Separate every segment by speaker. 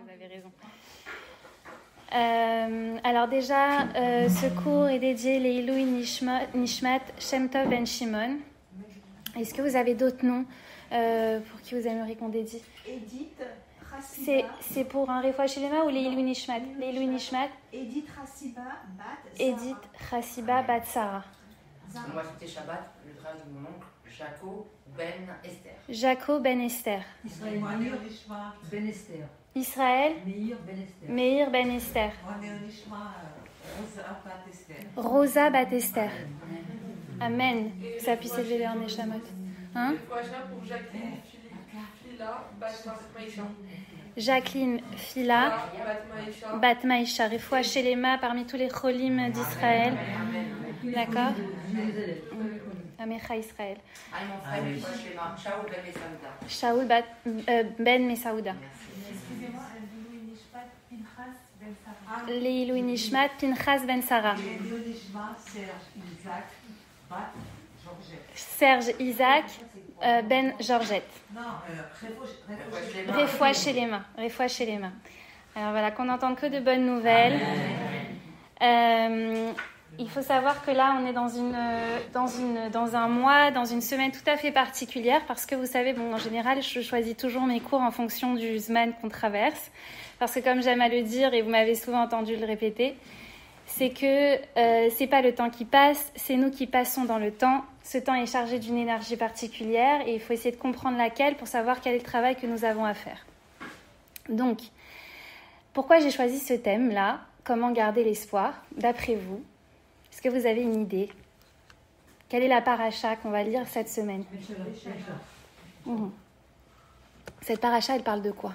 Speaker 1: vous avez raison. Alors déjà, ce cours est dédié Leilui Nishmat Shem Tov Ben Shimon. Est-ce que vous avez d'autres noms pour qui vous aimeriez qu'on dédie?
Speaker 2: Edith Chassiba.
Speaker 1: C'est pour un Refoua Shelema ou Leilui Nishmat? Leilui Nishmat.
Speaker 2: Edith Chassiba Bat Sarah.
Speaker 1: Edith Chassiba Bat Sarah.
Speaker 3: Moi c'était Shabbat, le frère de mon oncle, Jaco Ben Esther.
Speaker 1: Jaco Ben Esther.
Speaker 4: Israël Ben Esther.
Speaker 1: Israël
Speaker 4: Meir Ben Esther.
Speaker 1: Meir Ben Esther.
Speaker 2: Rosa Bat Esther.
Speaker 1: Rosa Bat Esther. Amen. Que ça puisse élever leur Neshamot. Hein?
Speaker 5: Pour Jacqueline Fila Bat Maïcha.
Speaker 1: Jacqueline Fila Bat Maïcha. Refoua Shelema parmi tous les cholim d'Israël. D'accord? Amecha Israël.
Speaker 3: Mon frère, Refoua Shelema, Shaoul Ben Mesaouda.
Speaker 1: Shaoul Ben Mesaouda.
Speaker 2: Excusez-moi, Leilui Nishmat Pinchas Ben Sarah.
Speaker 1: Leilui Nishmat Pinchas Ben Sarah.
Speaker 2: Leilui Nishmat Serge Isaac Bat Georgette.
Speaker 1: Serge Isaac Ben Georgette.
Speaker 2: Non,
Speaker 1: Refoua Shelema. Refoua Shelema. Alors voilà, qu'on n'entende que de bonnes nouvelles. Il faut savoir que là, on est dans un mois, dans une semaine tout à fait particulière, parce que vous savez, bon, en général, je choisis toujours mes cours en fonction du Zman qu'on traverse, parce que comme j'aime à le dire, et vous m'avez souvent entendu le répéter, c'est que c'est pas le temps qui passe, c'est nous qui passons dans le temps. Ce temps est chargé d'une énergie particulière, et il faut essayer de comprendre laquelle pour savoir quel est le travail que nous avons à faire. Donc, pourquoi j'ai choisi ce thème-là? Comment garder l'espoir, d'après vous? Est-ce que vous avez une idée? Quelle est la paracha qu'on va lire cette semaine? Cette paracha, elle parle de quoi?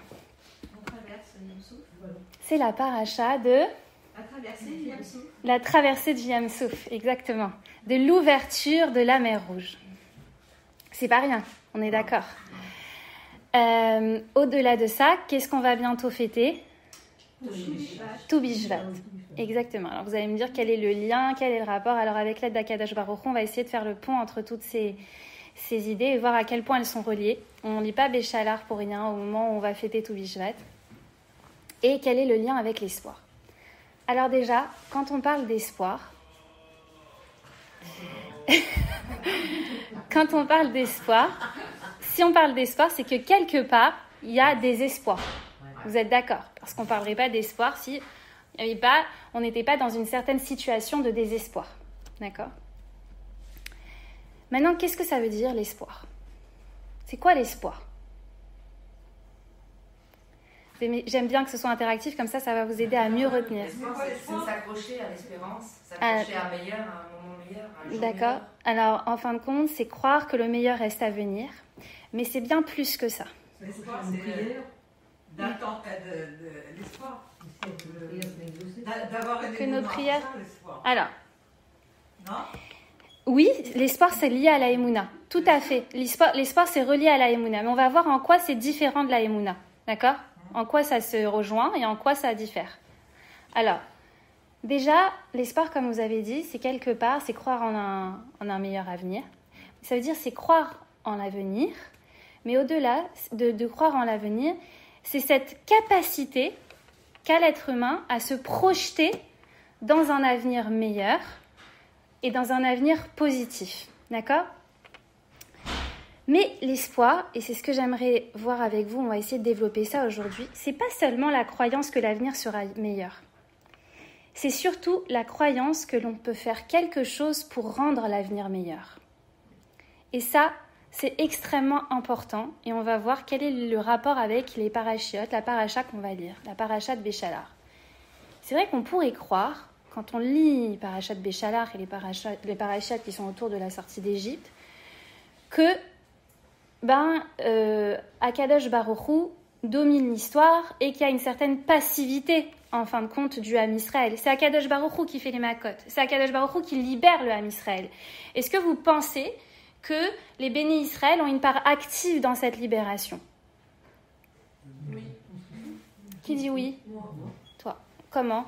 Speaker 1: C'est la paracha de... La traversée du Yam Souf, exactement. De l'ouverture de la mer Rouge. C'est pas rien, on est d'accord. Au-delà de ça, qu'est-ce qu'on va bientôt fêter? Tou Bishvat. Exactement. Alors vous allez me dire quel est le lien, quel est le rapport. Alors avec l'aide d'Akadosh Baruch Hu, on va essayer de faire le pont entre toutes ces idées et voir à quel point elles sont reliées. On ne lit pas Béchalar pour rien au moment où on va fêter Tou Bishvat. Et quel est le lien avec l'espoir? Alors déjà, quand on parle d'espoir, si on parle d'espoir, c'est que quelque part, il y a des espoirs. Vous êtes d'accord? Parce qu'on ne parlerait pas d'espoir si on n'était pas dans une certaine situation de désespoir. D'accord? Maintenant, qu'est-ce que ça veut dire l'espoir? C'est quoi l'espoir? J'aime bien que ce soit interactif, comme ça va vous aider à mieux retenir.
Speaker 3: L'espoir, c'est s'accrocher à l'espérance, s'accrocher à un meilleur, à un moment meilleur, à un jour
Speaker 1: D'accord. Alors, en fin de compte, c'est croire que le meilleur reste à venir, mais c'est bien plus que ça.
Speaker 2: L'espoir, c'est d'attendre de l'espoir. D'avoir une
Speaker 1: que nos prières.
Speaker 2: L'espoir.
Speaker 1: Alors,
Speaker 2: non?
Speaker 1: Oui, l'espoir c'est lié à la Emouna. Tout à fait. L'espoir c'est relié à la Emouna, mais on va voir en quoi c'est différent de la Emouna. D'accord? En quoi ça se rejoint et en quoi ça diffère. Alors, déjà, l'espoir, comme vous avez dit, c'est quelque part, c'est croire en un meilleur avenir. Ça veut dire c'est croire en l'avenir, mais au-delà de croire en l'avenir, c'est cette capacité qu'a l'être humain à se projeter dans un avenir meilleur et dans un avenir positif. D'accord? Mais l'espoir, et c'est ce que j'aimerais voir avec vous, on va essayer de développer ça aujourd'hui, c'est pas seulement la croyance que l'avenir sera meilleur. C'est surtout la croyance que l'on peut faire quelque chose pour rendre l'avenir meilleur. Et ça, c'est extrêmement important et on va voir quel est le rapport avec les parachiotes, la paracha qu'on va lire, la paracha de Béchalar. C'est vrai qu'on pourrait croire, quand on lit parachat de Béchalar et les parachiotes qui sont autour de la sortie d'Égypte, que Akadosh Baruch Hu domine l'histoire et qu'il y a une certaine passivité en fin de compte du Ham Israël. C'est Akadosh Baruch Hu qui fait les makot, c'est Akadosh Baruch Hu qui libère le Ham Israël. Est-ce que vous pensez que les bénis Israël ont une part active dans cette libération?
Speaker 5: Oui.
Speaker 1: Qui dit oui?
Speaker 5: Moi.
Speaker 1: Toi. Comment?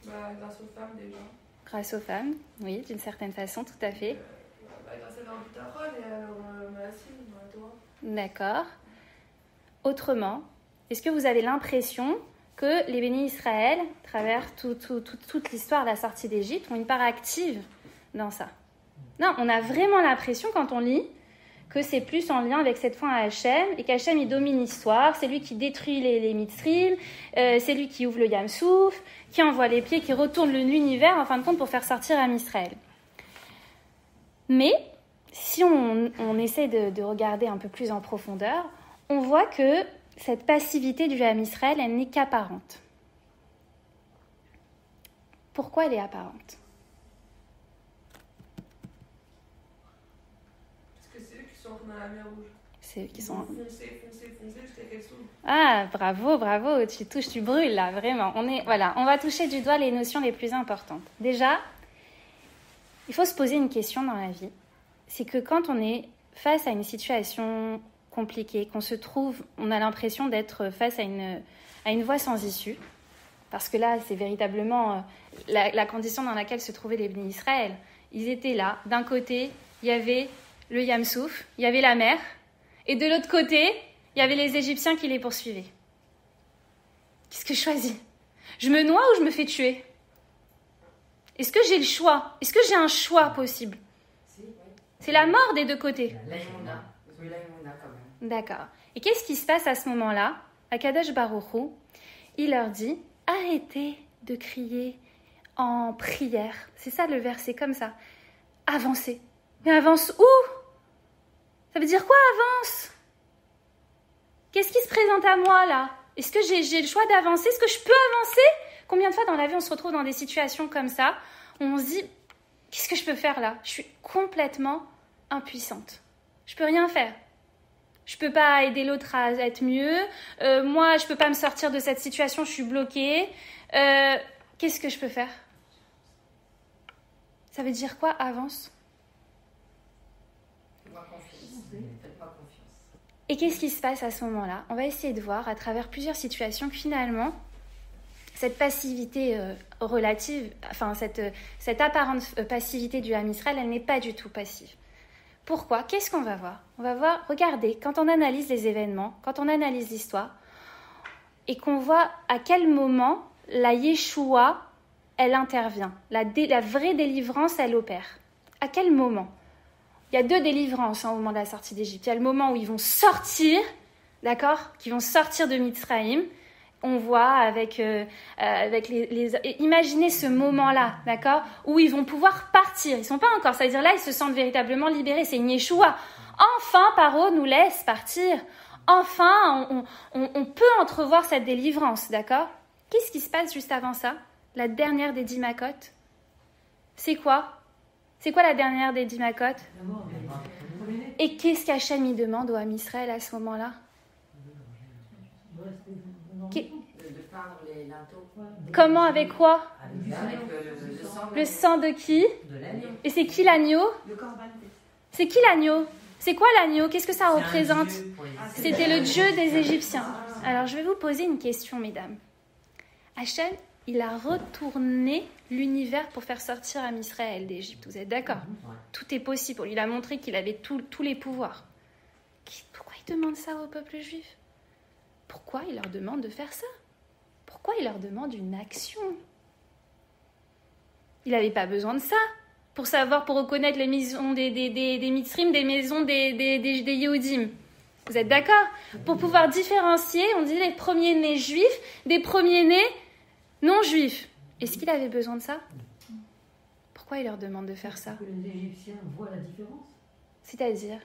Speaker 5: Grâce aux femmes déjà.
Speaker 1: Grâce aux femmes, oui, d'une certaine façon, tout à fait.
Speaker 5: Grâce à leur bitachon et à leur malassim dans la Torah.
Speaker 1: D'accord. Autrement, est-ce que vous avez l'impression que les bénis Israël, à travers toute l'histoire de la sortie d'Égypte, ont une part active dans ça. Non, on a vraiment l'impression, quand on lit, que c'est plus en lien avec cette foi à Hachem, et qu'Hachem, il domine l'histoire, c'est lui qui détruit les Mitzrim, c'est lui qui ouvre le Yam Souf, qui envoie les pieds, qui retourne l'univers, en fin de compte, pour faire sortir Am Israël. Mais, si on essaie de regarder un peu plus en profondeur, on voit que cette passivité du Am Israël, elle n'est qu'apparente. Pourquoi elle est apparente ?
Speaker 5: Dans la mer rouge.
Speaker 1: C'est eux qui sont...
Speaker 5: Foncez jusqu'à qu'elle s'ouvre.
Speaker 1: Ah, bravo, tu brûles là, vraiment. On va toucher du doigt les notions les plus importantes. Déjà, il faut se poser une question dans la vie. C'est que quand on est face à une situation compliquée, on a l'impression d'être face à une voie sans issue, parce que là, c'est véritablement la condition dans laquelle se trouvaient les bénis Israël. Ils étaient là. D'un côté, il y avait le Yam Souf, il y avait la mer, et de l'autre côté, il y avait les Égyptiens qui les poursuivaient. Qu'est-ce que je choisis ? Je me noie ou je me fais tuer ? Est-ce que j'ai le choix ? Est-ce que j'ai un choix possible ? C'est la mort des deux côtés.
Speaker 3: L'aïmouna. Oui, l'aïmouna quand même.
Speaker 1: D'accord. Et qu'est-ce qui se passe à ce moment-là ? Akadosh Baruch Hu, il leur dit, arrêtez de crier en prière. C'est ça le verset, comme ça. Avancez. Mais avance où ? Ça veut dire quoi, avance ? Qu'est-ce qui se présente à moi, là ? Est-ce que j'ai le choix d'avancer ? Est-ce que je peux avancer ? Combien de fois dans la vie on se retrouve dans des situations comme ça, où on se dit, qu'est-ce que je peux faire là ? Je suis complètement impuissante. Je peux rien faire. Je peux pas aider l'autre à être mieux. Moi, je peux pas me sortir de cette situation, je suis bloquée. Qu'est-ce que je peux faire ? Ça veut dire quoi, avance ?
Speaker 3: Faites-moi confiance.
Speaker 1: Et qu'est-ce qui se passe à ce moment-là ? On va essayer de voir à travers plusieurs situations que finalement, cette passivité relative, enfin cette apparente passivité du Ham Israël, elle n'est pas du tout passive. Pourquoi ? Qu'est-ce qu'on va voir ? On va voir, regardez, quand on analyse les événements, quand on analyse l'histoire, et qu'on voit à quel moment la Yeshua, elle intervient, la vraie délivrance, elle opère. À quel moment ? Il y a deux délivrances au moment de la sortie d'Égypte. Il y a le moment où ils vont sortir, d'accord ? Qui vont sortir de Mitzraïm. On voit avec imaginez ce moment-là, d'accord ? Où ils vont pouvoir partir. Ils ne sont pas encore, c'est-à-dire là, ils se sentent véritablement libérés. C'est une Yeshua. Enfin, Paro nous laisse partir. Enfin, on peut entrevoir cette délivrance, d'accord ? Qu'est-ce qui se passe juste avant ça ? La dernière des 10 macotes. C'est quoi ? C'est quoi la dernière des 10 macotes ? Et qu'est-ce qu'Hachem y demande au Ham Israël à ce moment-là ?
Speaker 3: De peindre les linteaux.
Speaker 1: Comment, avec quoi ?
Speaker 3: Avec le sang.
Speaker 1: Le sang de qui ?
Speaker 3: De l'agneau.
Speaker 1: Et c'est qui l'agneau ?
Speaker 2: Le corban.
Speaker 1: C'est qui l'agneau ? C'est quoi l'agneau ? Qu'est-ce que ça représente ? C'était le dieu des Égyptiens. Alors je vais vous poser une question, mesdames. Hachem, il a retourné l'univers pour faire sortir Ham Israël d'Égypte. Vous êtes d'accord ? Tout est possible. Il a montré qu'il avait tous les pouvoirs. Pourquoi il demande ça au peuple juif ? Pourquoi il leur demande de faire ça ? Pourquoi il leur demande une action ? Il n'avait pas besoin de ça pour reconnaître les maisons des Mitzrim, des maisons des Yehudim. Vous êtes d'accord ? Pour pouvoir différencier, on dit les premiers-nés juifs des premiers-nés non-juifs. Est-ce qu'il avait besoin de ça ? Pourquoi il leur demande de faire ça ?
Speaker 4: Que les Égyptiens voient la différence.
Speaker 1: C'est-à-dire ?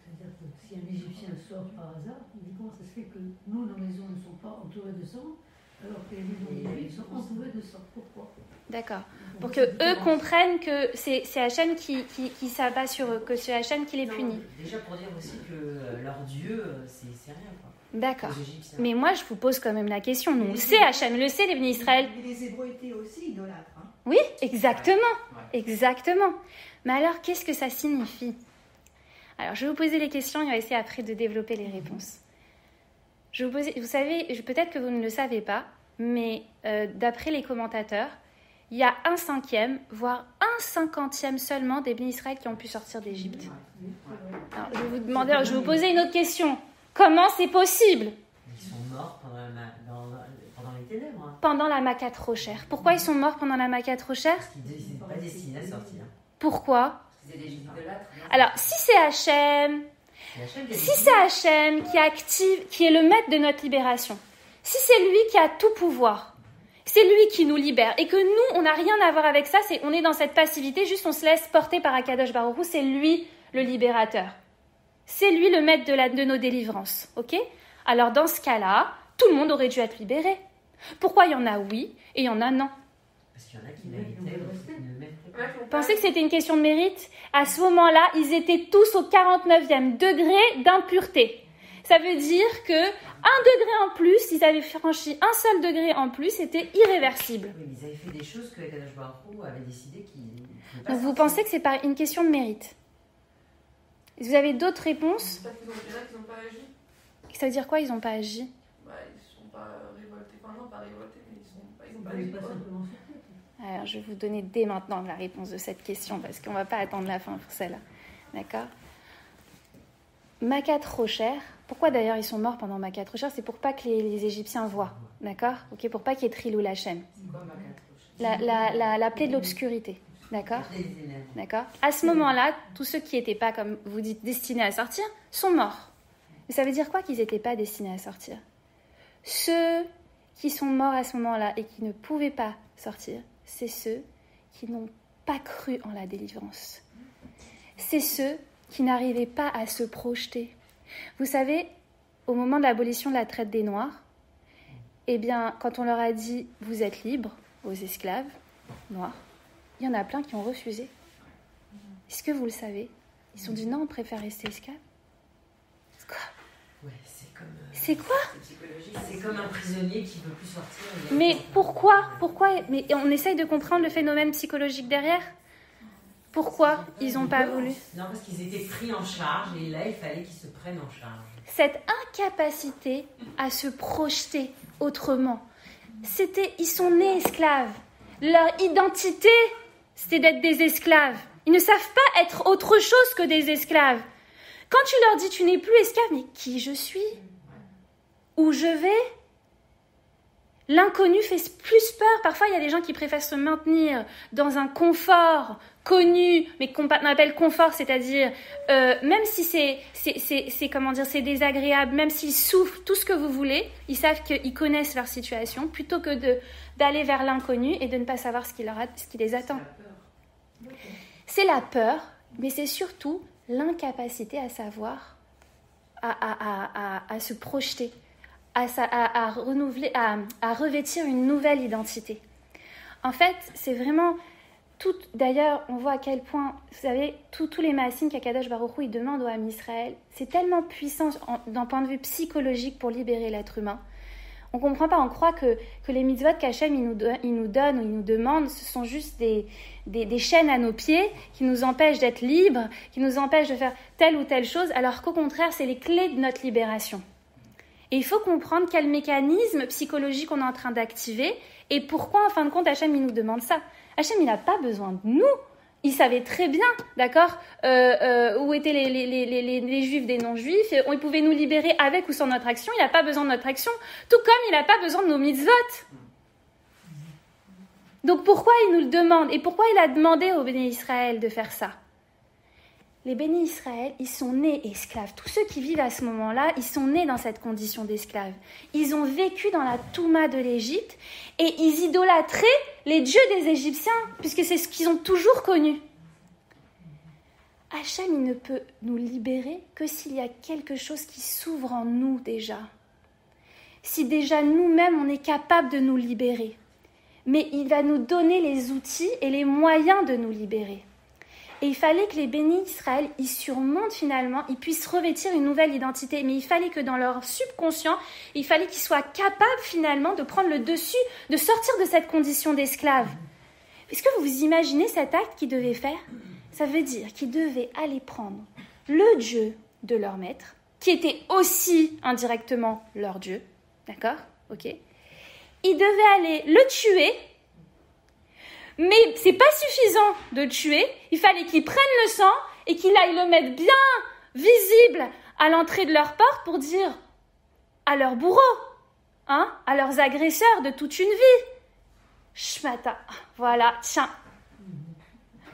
Speaker 4: C'est-à-dire que si un Égyptien sort par hasard, il dit comment ça se fait que nous, nos maisons ne sont pas entourées de sang, alors que les maisons des Juifs sont entourées de sang. Pourquoi ?
Speaker 1: D'accord. Pour que eux comprennent que c'est Hachem qui s'abat sur eux, que c'est Hachem qui les punit.
Speaker 6: Déjà pour dire aussi que leur Dieu, c'est rien, quoi.
Speaker 1: D'accord.
Speaker 6: Les Égyptiens.
Speaker 1: Mais moi, je vous pose quand même la question. Nous, on le sait, Hachem le sait, les bénis Israël.
Speaker 2: Les Hébreux étaient aussi idolâtres. Hein.
Speaker 1: Oui, exactement.
Speaker 6: Ouais.
Speaker 1: Exactement. Mais alors, qu'est-ce que ça signifie ? Alors, je vais vous poser les questions et on va essayer après de développer les réponses. Vous savez, peut-être que vous ne le savez pas, mais d'après les commentateurs, il y a 1/5, voire 1/50 seulement des bénis Israël qui ont pu sortir d'Égypte. Alors, je vais vous poser une autre question. Comment c'est possible ?
Speaker 6: Ils sont morts pendant dans les ténèbres. Hein.
Speaker 1: Pendant la Makat Rocher. Pourquoi ils sont morts pendant la Makat Rocher?
Speaker 6: Parce qu'ils n'étaient pas destinés à sortir.
Speaker 1: Pourquoi?
Speaker 3: C'est des idolâtres.
Speaker 1: Alors, si c'est Hachem, qui est le maître de notre libération, si c'est lui qui a tout pouvoir, c'est lui qui nous libère, et que nous, on n'a rien à voir avec ça, on est dans cette passivité, juste on se laisse porter par Akadosh Baruch Hu, c'est lui le libérateur. C'est lui le maître de nos délivrances, ok? Alors dans ce cas-là, tout le monde aurait dû être libéré. Pourquoi il y en a oui et il y en a non?
Speaker 6: Parce qu'il y en a qui méritaient, d'autres qui ne méritaient pas.
Speaker 1: Vous pensez que c'était une question de mérite? À ce moment-là, ils étaient tous au 49e degré d'impureté. Ça veut dire que 1 degré en plus, ils avaient franchi un seul degré en plus, c'était irréversible.
Speaker 6: Oui, mais ils avaient fait des choses que Akadosh Baruch Hu avait décidé qu'ils ne pouvaient pas
Speaker 1: Donc vous
Speaker 6: sortir.
Speaker 1: pensez que c'est pas une question de mérite? Vous avez d'autres réponses?
Speaker 5: Parce qu'ils n'ont pas agi.
Speaker 1: Ça veut dire quoi, ils n'ont pas agi?
Speaker 5: Bah, ils ne sont pas révoltés. Enfin, non, pas révoltés, mais ils n'ont pas
Speaker 4: On ne
Speaker 5: agi.
Speaker 4: pas simplement sur tête.
Speaker 1: Alors, je vais vous donner dès maintenant la réponse de cette question, parce qu'on ne va pas attendre la fin pour celle-là. D'accord? Makat Rocher, pourquoi d'ailleurs ils sont morts pendant Makat Rocher? C'est pour pas que les Égyptiens voient. D'accord? Ok, pour pas qu'il y ait Trilou Lachem.
Speaker 3: C'est quoi ma carte?
Speaker 1: La plaie de l'obscurité. D'accord?
Speaker 6: Des ténèbres.
Speaker 1: D'accord? À ce moment-là, tous ceux qui n'étaient pas, comme vous dites, destinés à sortir, sont morts. Mais ça veut dire quoi qu'ils n'étaient pas destinés à sortir? Ceux qui sont morts à ce moment-là et qui ne pouvaient pas sortir, c'est ceux qui n'ont pas cru en la délivrance. C'est ceux qui n'arrivaient pas à se projeter. Vous savez, au moment de l'abolition de la traite des Noirs, eh bien, quand on leur a dit « vous êtes libres » aux esclaves noirs, il y en a plein qui ont refusé. Est-ce que vous le savez? Ils se sont dit « non, on préfère rester esclaves ». C'est quoi?
Speaker 6: Ouais, c'est comme.
Speaker 1: C'est quoi?
Speaker 3: C'est psychologique.
Speaker 6: C'est comme un prisonnier qui ne veut plus sortir.
Speaker 1: Mais pourquoi? Mais on essaye de comprendre le phénomène psychologique derrière. Pourquoi ils n'ont pas voulu?
Speaker 6: Non, parce qu'ils étaient pris en charge et là, il fallait qu'ils se prennent en charge.
Speaker 1: Cette incapacité à se projeter autrement, ils sont nés esclaves. Leur identité, c'était d'être des esclaves. Ils ne savent pas être autre chose que des esclaves. Quand tu leur dis tu n'es plus esclave, mais qui je suis? Où je vais? L'inconnu fait plus peur. Parfois, il y a des gens qui préfèrent se maintenir dans un confort connu, mais qu'on appelle confort, c'est-à-dire même si c'est désagréable, même s'ils souffrent, tout ce que vous voulez, ils savent qu'ils connaissent leur situation, plutôt que d'aller vers l'inconnu et de ne pas savoir ce qui les attend. C'est la peur, mais c'est surtout l'incapacité à savoir, à se projeter, à renouveler, à revêtir une nouvelle identité. En fait, c'est vraiment tout. D'ailleurs, on voit à quel point, vous savez, tous les maasim qu'Akadosh Baruch Hu il demande au Ham Israël, c'est tellement puissant d'un point de vue psychologique pour libérer l'être humain. On ne comprend pas, on croit que les mitzvot qu'Hachem il nous donne ou il nous demande, ce sont juste des chaînes à nos pieds qui nous empêchent d'être libres, qui nous empêchent de faire telle ou telle chose, alors qu'au contraire, c'est les clés de notre libération. Et il faut comprendre quel mécanisme psychologique on est en train d'activer et pourquoi, en fin de compte, Hachem il nous demande ça. Hachem, il n'a pas besoin de nous. Il savait très bien, d'accord, où étaient les juifs des non-juifs. Il pouvait nous libérer avec ou sans notre action. Il n'a pas besoin de notre action, tout comme il n'a pas besoin de nos mitzvot. Donc pourquoi il nous le demande? Et pourquoi il a demandé aux bénis Israël de faire ça? Les bénis Israël, ils sont nés esclaves. Tous ceux qui vivent à ce moment-là, ils sont nés dans cette condition d'esclaves. Ils ont vécu dans la Touma de l'Égypte et ils idolâtraient les dieux des Égyptiens, puisque c'est ce qu'ils ont toujours connu. Hachem, il ne peut nous libérer que s'il y a quelque chose qui s'ouvre en nous déjà. Si déjà nous-mêmes, on est capable de nous libérer. Mais il va nous donner les outils et les moyens de nous libérer. Et il fallait que les bénis d'Israël, ils surmontent finalement, ils puissent revêtir une nouvelle identité. Mais il fallait que dans leur subconscient, il fallait qu'ils soient capables finalement de prendre le dessus, de sortir de cette condition d'esclave. Est-ce que vous vous imaginez cet acte qu'ils devaient faire? Ça veut dire qu'ils devaient aller prendre le Dieu de leur maître, qui était aussi indirectement leur Dieu, d'accord? Ok. Ils devaient aller le tuer. Mais c'est pas suffisant de tuer, il fallait qu'ils prennent le sang et qu'ils aillent le mettre bien visible à l'entrée de leur porte pour dire à leur bourreau, à leurs agresseurs de toute une vie. Shmata, voilà, tiens.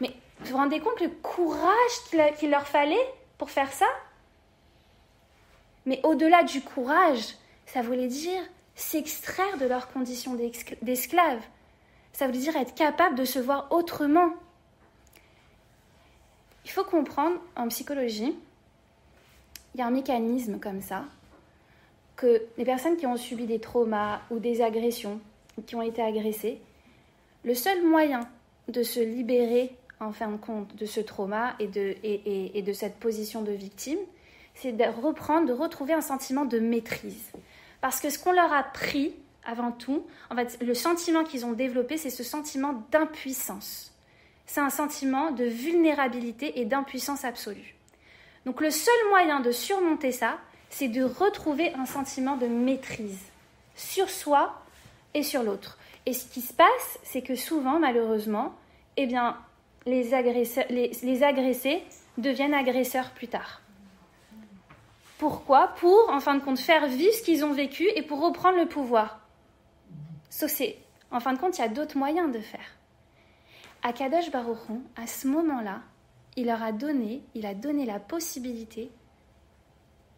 Speaker 1: Mais vous vous rendez compte le courage qu'il leur fallait pour faire ça? Mais au-delà du courage, ça voulait dire s'extraire de leur condition d'esclaves. Ça veut dire être capable de se voir autrement. Il faut comprendre, en psychologie, il y a un mécanisme comme ça, que les personnes qui ont subi des traumas ou des agressions, ou qui ont été agressées, le seul moyen de se libérer, en fin de compte, de ce trauma et de cette position de victime, c'est de retrouver un sentiment de maîtrise. Parce que ce qu'on leur a pris, avant tout, en fait, le sentiment qu'ils ont développé, c'est ce sentiment d'impuissance. C'est un sentiment de vulnérabilité et d'impuissance absolue. Donc le seul moyen de surmonter ça, c'est de retrouver un sentiment de maîtrise sur soi et sur l'autre. Et ce qui se passe, c'est que souvent, malheureusement, eh bien, les agressés deviennent agresseurs plus tard. Pourquoi? Pour, en fin de compte, faire vivre ce qu'ils ont vécu et pour reprendre le pouvoir. En fin de compte, il y a d'autres moyens de faire. Akadosh Baruch Hu, à ce moment-là, il a donné la possibilité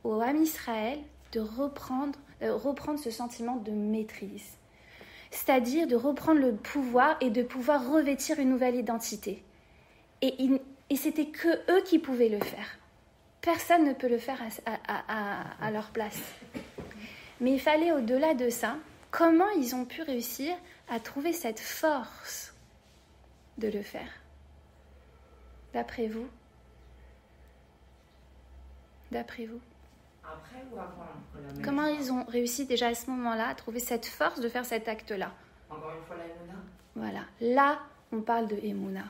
Speaker 1: au Ham Israël de reprendre ce sentiment de maîtrise. C'est-à-dire de reprendre le pouvoir et de pouvoir revêtir une nouvelle identité. Et c'était que eux qui pouvaient le faire. Personne ne peut le faire à leur place. Mais il fallait, au-delà de ça, comment ils ont pu réussir à trouver cette force de le faire? D'après vous?
Speaker 3: Après ou avant?
Speaker 1: Comment ils ont réussi déjà à ce moment-là à trouver cette force de faire cet acte-là?
Speaker 3: Encore une fois, la Emouna.
Speaker 1: Voilà, là, on parle de Emouna.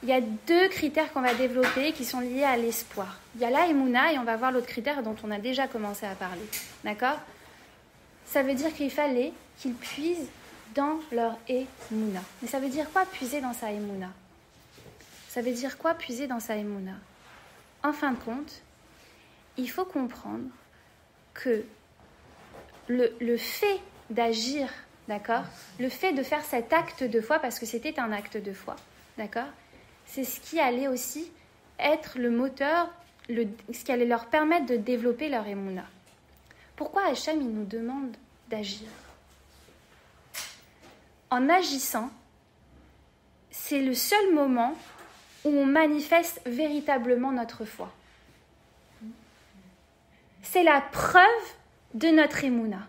Speaker 1: Il y a 2 critères qu'on va développer qui sont liés à l'espoir. Il y a la Emouna et on va voir l'autre critère dont on a déjà commencé à parler. D'accord? Ça veut dire qu'il fallait qu'ils puisent dans leur Emouna. Mais ça veut dire quoi, puiser dans sa Emouna? Ça veut dire quoi, puiser dans sa Emouna? En fin de compte, il faut comprendre que le fait d'agir, d'accord, le fait de faire cet acte de foi, parce que c'était un acte de foi, d'accord, c'est ce qui allait aussi être le moteur, ce qui allait leur permettre de développer leur Emouna. Pourquoi Hachem, il nous demande d'agir? En agissant, c'est le seul moment où on manifeste véritablement notre foi. C'est la preuve de notre Emouna.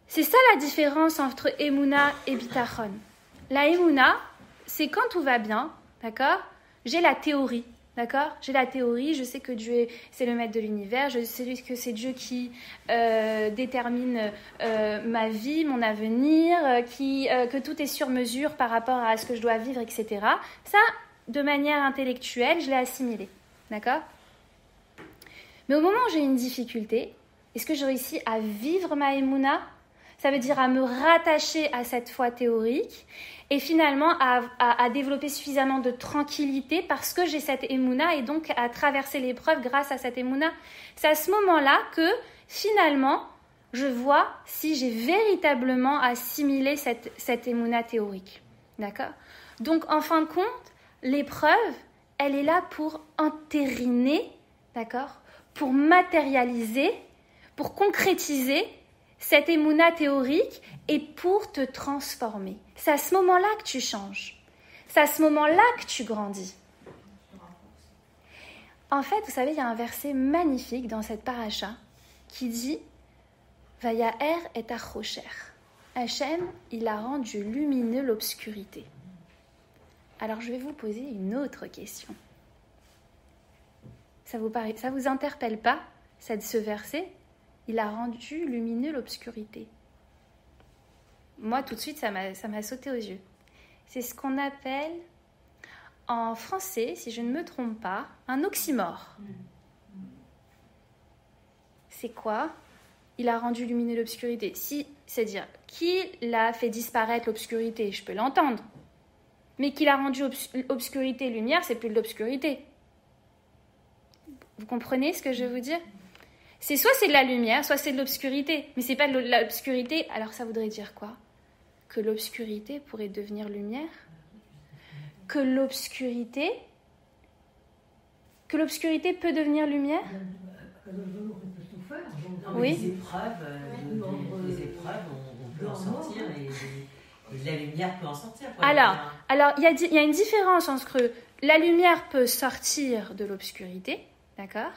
Speaker 1: C'est ça la différence entre Emouna et Bitachon. La Emouna, c'est quand tout va bien, d'accord? J'ai la théorie, d'accord? J'ai la théorie, je sais que Dieu c'est le maître de l'univers, je sais que c'est Dieu qui détermine ma vie, mon avenir, que tout est sur mesure par rapport à ce que je dois vivre, etc. Ça, de manière intellectuelle, je l'ai assimilé, d'accord? Mais au moment où j'ai une difficulté, est-ce que je réussis à vivre ma Emouna? Ça veut dire à me rattacher à cette foi théorique et finalement à développer suffisamment de tranquillité parce que j'ai cette Emouna et donc à traverser l'épreuve grâce à cette Emouna. C'est à ce moment-là que finalement, je vois si j'ai véritablement assimilé cette Emouna théorique. D'accord? Donc en fin de compte, l'épreuve, elle est là pour entériner, d'accord? Pour matérialiser, pour concrétiser cette Emouna théorique et pour te transformer. C'est à ce moment-là que tu changes. C'est à ce moment-là que tu grandis. En fait, vous savez, il y a un verset magnifique dans cette paracha qui dit « Vayaer et achocher ». Hachem, il a rendu lumineux l'obscurité. Alors, je vais vous poser une autre question. Ça vous interpelle pas, ce verset? Il a rendu lumineux l'obscurité. Moi, tout de suite, ça m'a sauté aux yeux. C'est ce qu'on appelle, en français, si je ne me trompe pas, un oxymore. C'est quoi? Il a rendu lumineux l'obscurité. C'est-à-dire, qu'il a fait disparaître l'obscurité, je peux l'entendre. Mais qu'il a rendu obscurité lumière, c'est plus de l'obscurité. Vous comprenez ce que je veux vous dire? C'est soit c'est de la lumière, soit c'est de l'obscurité. Mais c'est pas de l'obscurité. Alors ça voudrait dire quoi? Que l'obscurité pourrait devenir lumière? Que l'obscurité peut devenir lumière?
Speaker 4: Le velours, il peut tout faire.
Speaker 6: Non, mais
Speaker 1: Oui.
Speaker 6: les épreuves, on peut en sortir et la lumière peut en sortir. Quoi.
Speaker 1: Alors il y a une différence entre la lumière peut sortir de l'obscurité, d'accord?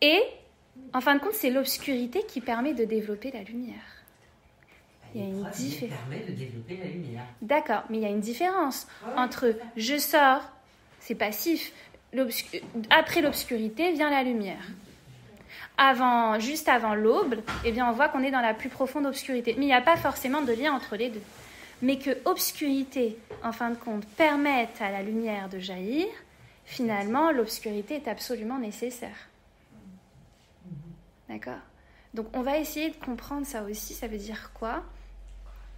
Speaker 1: Et, en fin de compte, c'est l'obscurité qui permet de développer la lumière. Il y a une différence.
Speaker 6: Permet de développer la lumière.
Speaker 1: D'accord, mais il y a une différence entre je sors, c'est passif, après l'obscurité vient la lumière. Juste avant l'aube, eh bien, on voit qu'on est dans la plus profonde obscurité. Mais il n'y a pas forcément de lien entre les deux. Mais que obscurité, en fin de compte, permette à la lumière de jaillir, finalement, l'obscurité est absolument nécessaire. D'accord? Donc, on va essayer de comprendre ça aussi. Ça veut dire quoi?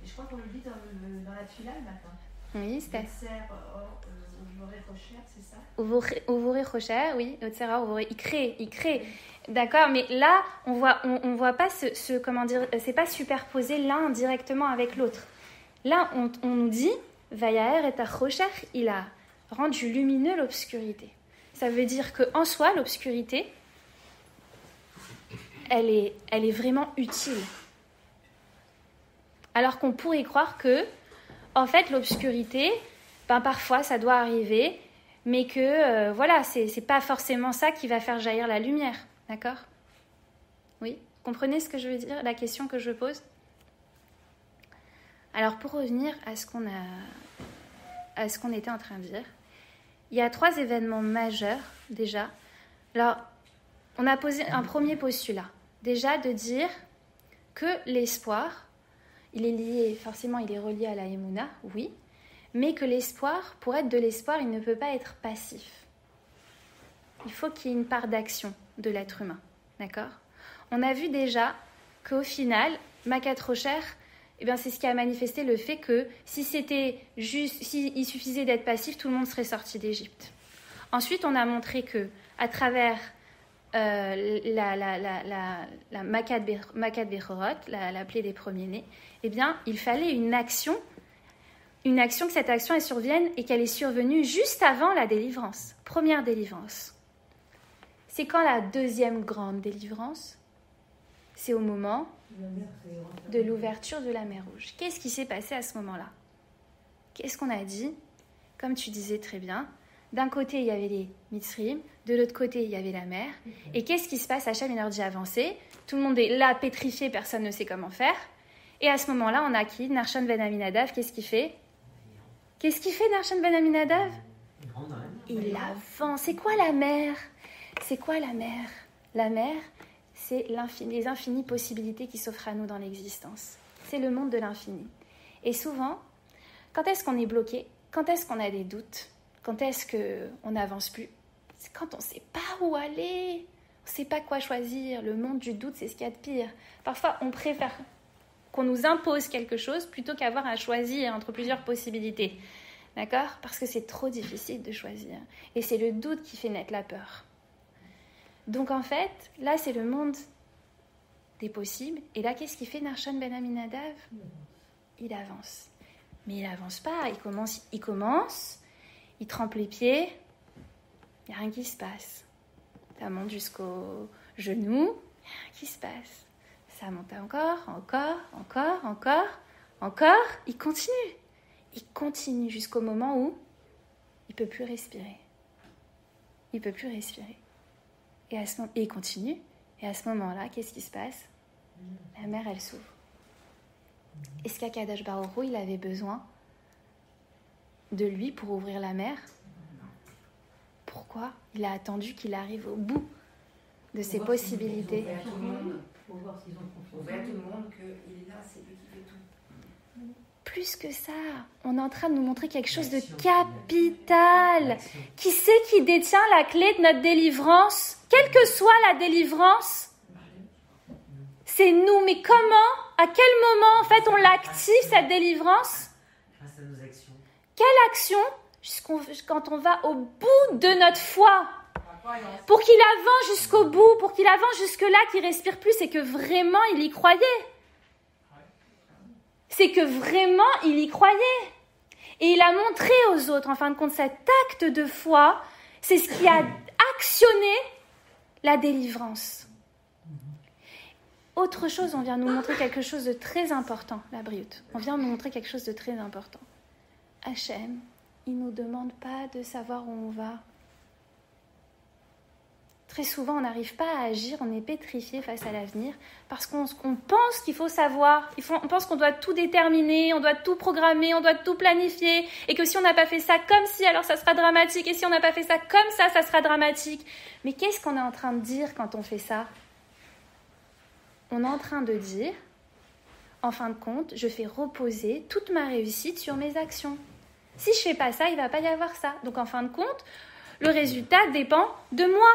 Speaker 3: Et je crois qu'on le dit dans la Tfila le matin.
Speaker 1: Oui, c'était...
Speaker 3: c'est ça?
Speaker 1: Ouvore Rocher, oui, Otsera, Ouvore, il crée. D'accord, mais là, on voit pas comment dire, c'est pas superposé l'un directement avec l'autre. Là, on nous dit, Vayaer et Rocher, il a rendu lumineux l'obscurité. Ça veut dire qu'en soi, l'obscurité, elle est vraiment utile. Alors qu'on pourrait croire que, en fait, l'obscurité, parfois, ça doit arriver, mais que, c'est pas forcément ça qui va faire jaillir la lumière. D'accord? Oui? Comprenez ce que je veux dire, la question que je pose? Alors, pour revenir à ce qu'on était en train de dire, il y a 3 événements majeurs, déjà. Alors, on a posé un premier postulat. Déjà, de dire que l'espoir, il est lié, forcément, il est relié à la Emouna, oui, mais que l'espoir, pour être de l'espoir, il ne peut pas être passif. Il faut qu'il y ait une part d'action de l'être humain, d'accord? On a vu déjà qu'au final, Makat Rocher, c'est ce qui a manifesté le fait que s'il suffisait d'être passif, tout le monde serait sorti d'Égypte. Ensuite, on a montré que à travers la Makat Bechorot, la plaie des premiers-nés, il fallait une action, que cette action elle survienne et qu'elle est survenue juste avant la délivrance. Première délivrance. C'est quand la deuxième grande délivrance? C'est au moment de l'ouverture de la mer Rouge. Qu'est-ce qui s'est passé à ce moment-là? Qu'est-ce qu'on a dit? Comme tu disais très bien, d'un côté il y avait les Mitzrim, de l'autre côté il y avait la mer. Et qu'est-ce qui se passe? Hachem il leur dit avancer. Tout le monde est là pétrifié, personne ne sait comment faire. Et à ce moment-là, on a qui? Narshon ben Aminadav, qu'est-ce qu'il fait? Narshon ben Aminadav? Il avance. C'est quoi la mer? La mer, c'est les infinies possibilités qui s'offrent à nous dans l'existence. C'est le monde de l'infini. Et souvent, quand est-ce qu'on est bloqué? Quand est-ce qu'on a des doutes? Quand est-ce qu'on n'avance plus? C'est quand on ne sait pas où aller. On ne sait pas quoi choisir. Le monde du doute, c'est ce qu'il y a de pire. Parfois, on préfère qu'on nous impose quelque chose plutôt qu'avoir à choisir entre plusieurs possibilités. D'accord? Parce que c'est trop difficile de choisir. Et c'est le doute qui fait naître la peur. Donc en fait, là c'est le monde des possibles. Et là, qu'est-ce qu'il fait Narshon ben Aminadav? Il avance. Mais il n'avance pas. Il commence, il trempe les pieds. Il n'y a rien qui se passe. Ça monte jusqu'au genou. Il n'y a rien qui se passe. Ça monte encore. Il continue jusqu'au moment où il ne peut plus respirer. Et il continue. Et à ce moment-là, qu'est-ce qui se passe? La mer, elle s'ouvre. Est-ce qu'Akadosh Baruch Hu, il avait besoin de lui pour ouvrir la mer? Pourquoi? Il a attendu qu'il arrive au bout de ses possibilités.
Speaker 4: Pour voir s'ils ont confiance.
Speaker 3: Ouvert tout le monde qu'il est là, c'est lui qui fait tout.
Speaker 1: Plus que ça, on est en train de nous montrer quelque chose de capital. Qui c'est qui détient la clé de notre délivrance? Quelle que soit la délivrance, c'est nous. Mais comment? À quel moment, en fait, on l'active, cette délivrance?
Speaker 6: Grâce à nos actions.
Speaker 1: Quelle action? Quand on va au bout de notre foi. Pour qu'il avance jusqu'au bout, pour qu'il avance jusque-là, qu'il respire plus, c'est que vraiment il y croyait. C'est que vraiment il y croyait. Et il a montré aux autres, en fin de compte, cet acte de foi, c'est ce qui a actionné la délivrance. Autre chose, on vient nous montrer quelque chose de très important, la Brioute. On vient nous montrer quelque chose de très important. Hachem, il ne nous demande pas de savoir où on va. Très souvent, on n'arrive pas à agir, on est pétrifié face à l'avenir parce qu'on pense qu'il faut savoir. On pense qu'on doit tout déterminer, on doit tout programmer, on doit tout planifier. Et que si on n'a pas fait ça comme si, alors ça sera dramatique. Et si on n'a pas fait ça comme ça sera dramatique. Mais qu'est-ce qu'on est en train de dire quand on fait ça ? On est en train de dire, en fin de compte, je fais reposer toute ma réussite sur mes actions. Si je ne fais pas ça, il ne va pas y avoir ça. Donc en fin de compte, le résultat dépend de moi.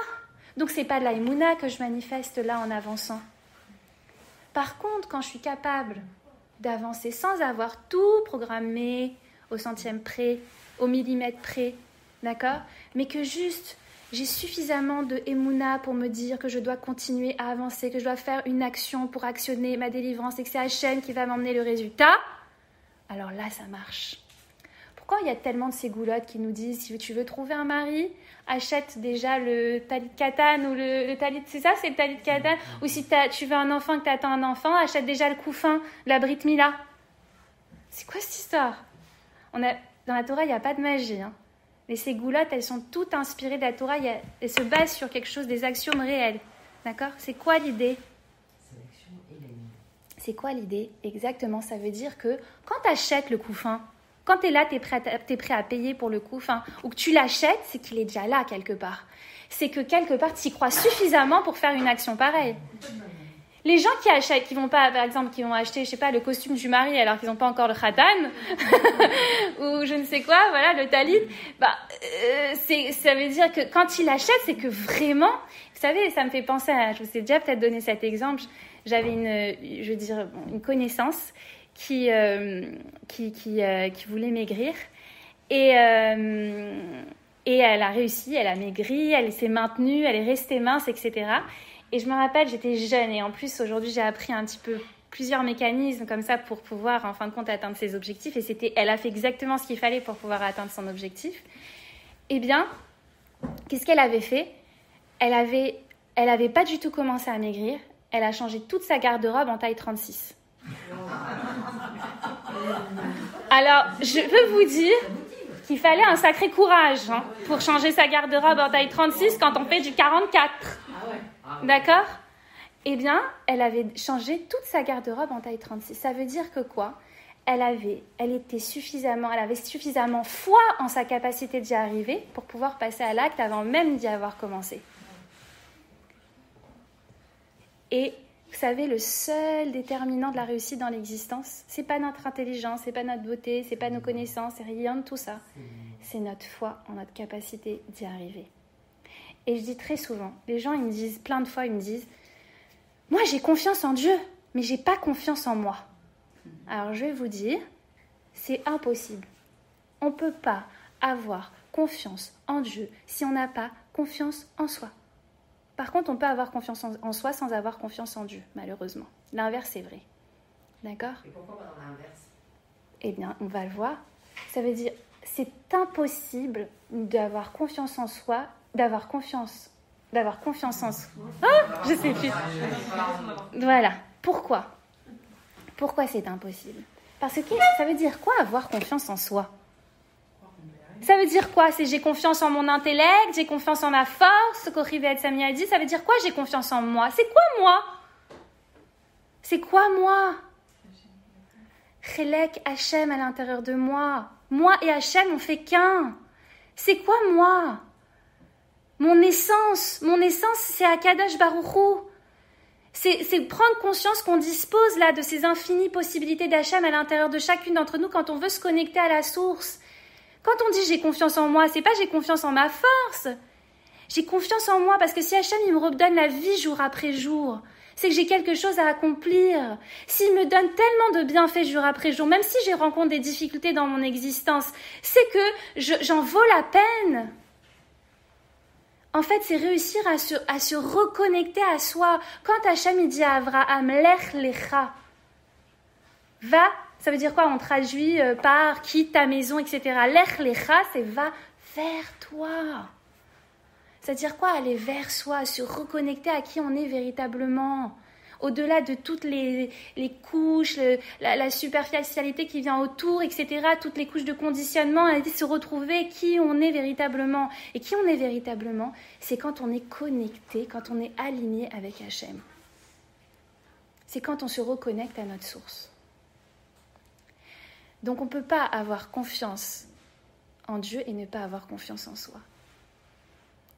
Speaker 1: Donc, ce n'est pas de la Emouna que je manifeste là en avançant. Par contre, quand je suis capable d'avancer sans avoir tout programmé au centième près, au millimètre près, d'accord ? Mais que juste, j'ai suffisamment de Emouna pour me dire que je dois continuer à avancer, que je dois faire une action pour actionner ma délivrance et que c'est Hachem qui va m'emmener le résultat, alors là, ça marche. Pourquoi il y a tellement de ces goulottes qui nous disent, si tu veux trouver un mari, achète déjà le talit katan ou le talit, c'est ça, c'est le talit katan, ou si tu veux un enfant, que tu attends un enfant, achète déjà le couffin de la Brit Mila. C'est quoi cette histoire ? Dans la Torah, il n'y a pas de magie. Hein. Mais ces goulottes, elles sont toutes inspirées de la Torah, elles se basent sur quelque chose, des axiomes réels. D'accord ? C'est quoi l'idée ? C'est quoi l'idée ? Exactement, ça veut dire que quand tu achètes le couffin, quand tu es là, tu es prêt à payer pour le coup, ou que tu l'achètes, c'est qu'il est déjà là quelque part. C'est que quelque part, tu y crois suffisamment pour faire une action pareille. Les gens qui achètent, qui vont pas, par exemple, qui vont acheter, je sais pas, le costume du mari alors qu'ils n'ont pas encore le khatan, ou je ne sais quoi, voilà, le talit, ça veut dire que quand ils l'achètent, c'est que vraiment, vous savez, ça me fait penser à, je vous ai déjà peut-être donné cet exemple, j'avais une connaissance qui voulait maigrir et elle a réussi, elle a maigri, elle s'est maintenue, elle est restée mince, etc. Et je me rappelle, j'étais jeune et en plus aujourd'hui j'ai appris un petit peu plusieurs mécanismes comme ça pour pouvoir en fin de compte atteindre ses objectifs et elle a fait exactement ce qu'il fallait pour pouvoir atteindre son objectif. Eh bien, qu'est-ce qu'elle avait fait ? Elle avait pas du tout commencé à maigrir, elle a changé toute sa garde-robe en taille 36. Alors, je peux vous dire qu'il fallait un sacré courage pour changer sa garde-robe en taille 36 quand on fait du 44. D'accord ? Eh bien, elle avait changé toute sa garde-robe en taille 36. Ça veut dire que quoi ? Elle avait suffisamment foi en sa capacité d'y arriver pour pouvoir passer à l'acte avant même d'y avoir commencé. Et vous savez, le seul déterminant de la réussite dans l'existence, c'est pas notre intelligence, c'est pas notre beauté, c'est pas nos connaissances, c'est rien de tout ça. C'est notre foi en notre capacité d'y arriver. Et je dis très souvent, les gens, ils me disent, plein de fois, ils me disent, moi j'ai confiance en Dieu, mais j'ai pas confiance en moi. Alors je vais vous dire, c'est impossible. On peut pas avoir confiance en Dieu si on n'a pas confiance en soi. Par contre, on peut avoir confiance en soi sans avoir confiance en Dieu, malheureusement. L'inverse est vrai. D'accord ?
Speaker 3: Et pourquoi pas dans l'inverse ?
Speaker 1: Eh bien, on va le voir. Ça veut dire, c'est impossible d'avoir confiance en soi, d'avoir confiance en soi. Ah, je sais plus. Voilà. Pourquoi ? Pourquoi c'est impossible ? Parce que ça veut dire quoi avoir confiance en soi ? Ça veut dire quoi ? C'est j'ai confiance en mon intellect, j'ai confiance en ma force, Kochibet Sami a dit. Ça veut dire quoi ? J'ai confiance en moi. C'est quoi moi ? C'est quoi moi ? Chelek Hachem à l'intérieur de moi. Moi et Hachem, on fait qu'un. C'est quoi moi ? Mon essence, c'est Akadosh Baruch Hu. C'est prendre conscience qu'on dispose là de ces infinies possibilités d'Hachem à l'intérieur de chacune d'entre nous quand on veut se connecter à la source. Quand on dit j'ai confiance en moi, c'est pas j'ai confiance en ma force. J'ai confiance en moi parce que si Hachem il me redonne la vie jour après jour, c'est que j'ai quelque chose à accomplir. S'il me donne tellement de bienfaits jour après jour, même si j'ai rencontré des difficultés dans mon existence, c'est que j'en vaux la peine. En fait, c'est réussir à se reconnecter à soi. Quand Hachem il dit à Abraham, lech lecha, va, ça veut dire quoi? On traduit par quitte ta maison, etc. Lech lecha, c'est va vers toi. C'est-à-dire quoi? Aller vers soi, se reconnecter à qui on est véritablement. Au-delà de toutes les couches, la superficialité qui vient autour, etc., toutes les couches de conditionnement, aller se retrouver qui on est véritablement. Et qui on est véritablement, c'est quand on est connecté, quand on est aligné avec Hachem. C'est quand on se reconnecte à notre source. Donc on ne peut pas avoir confiance en Dieu et ne pas avoir confiance en soi.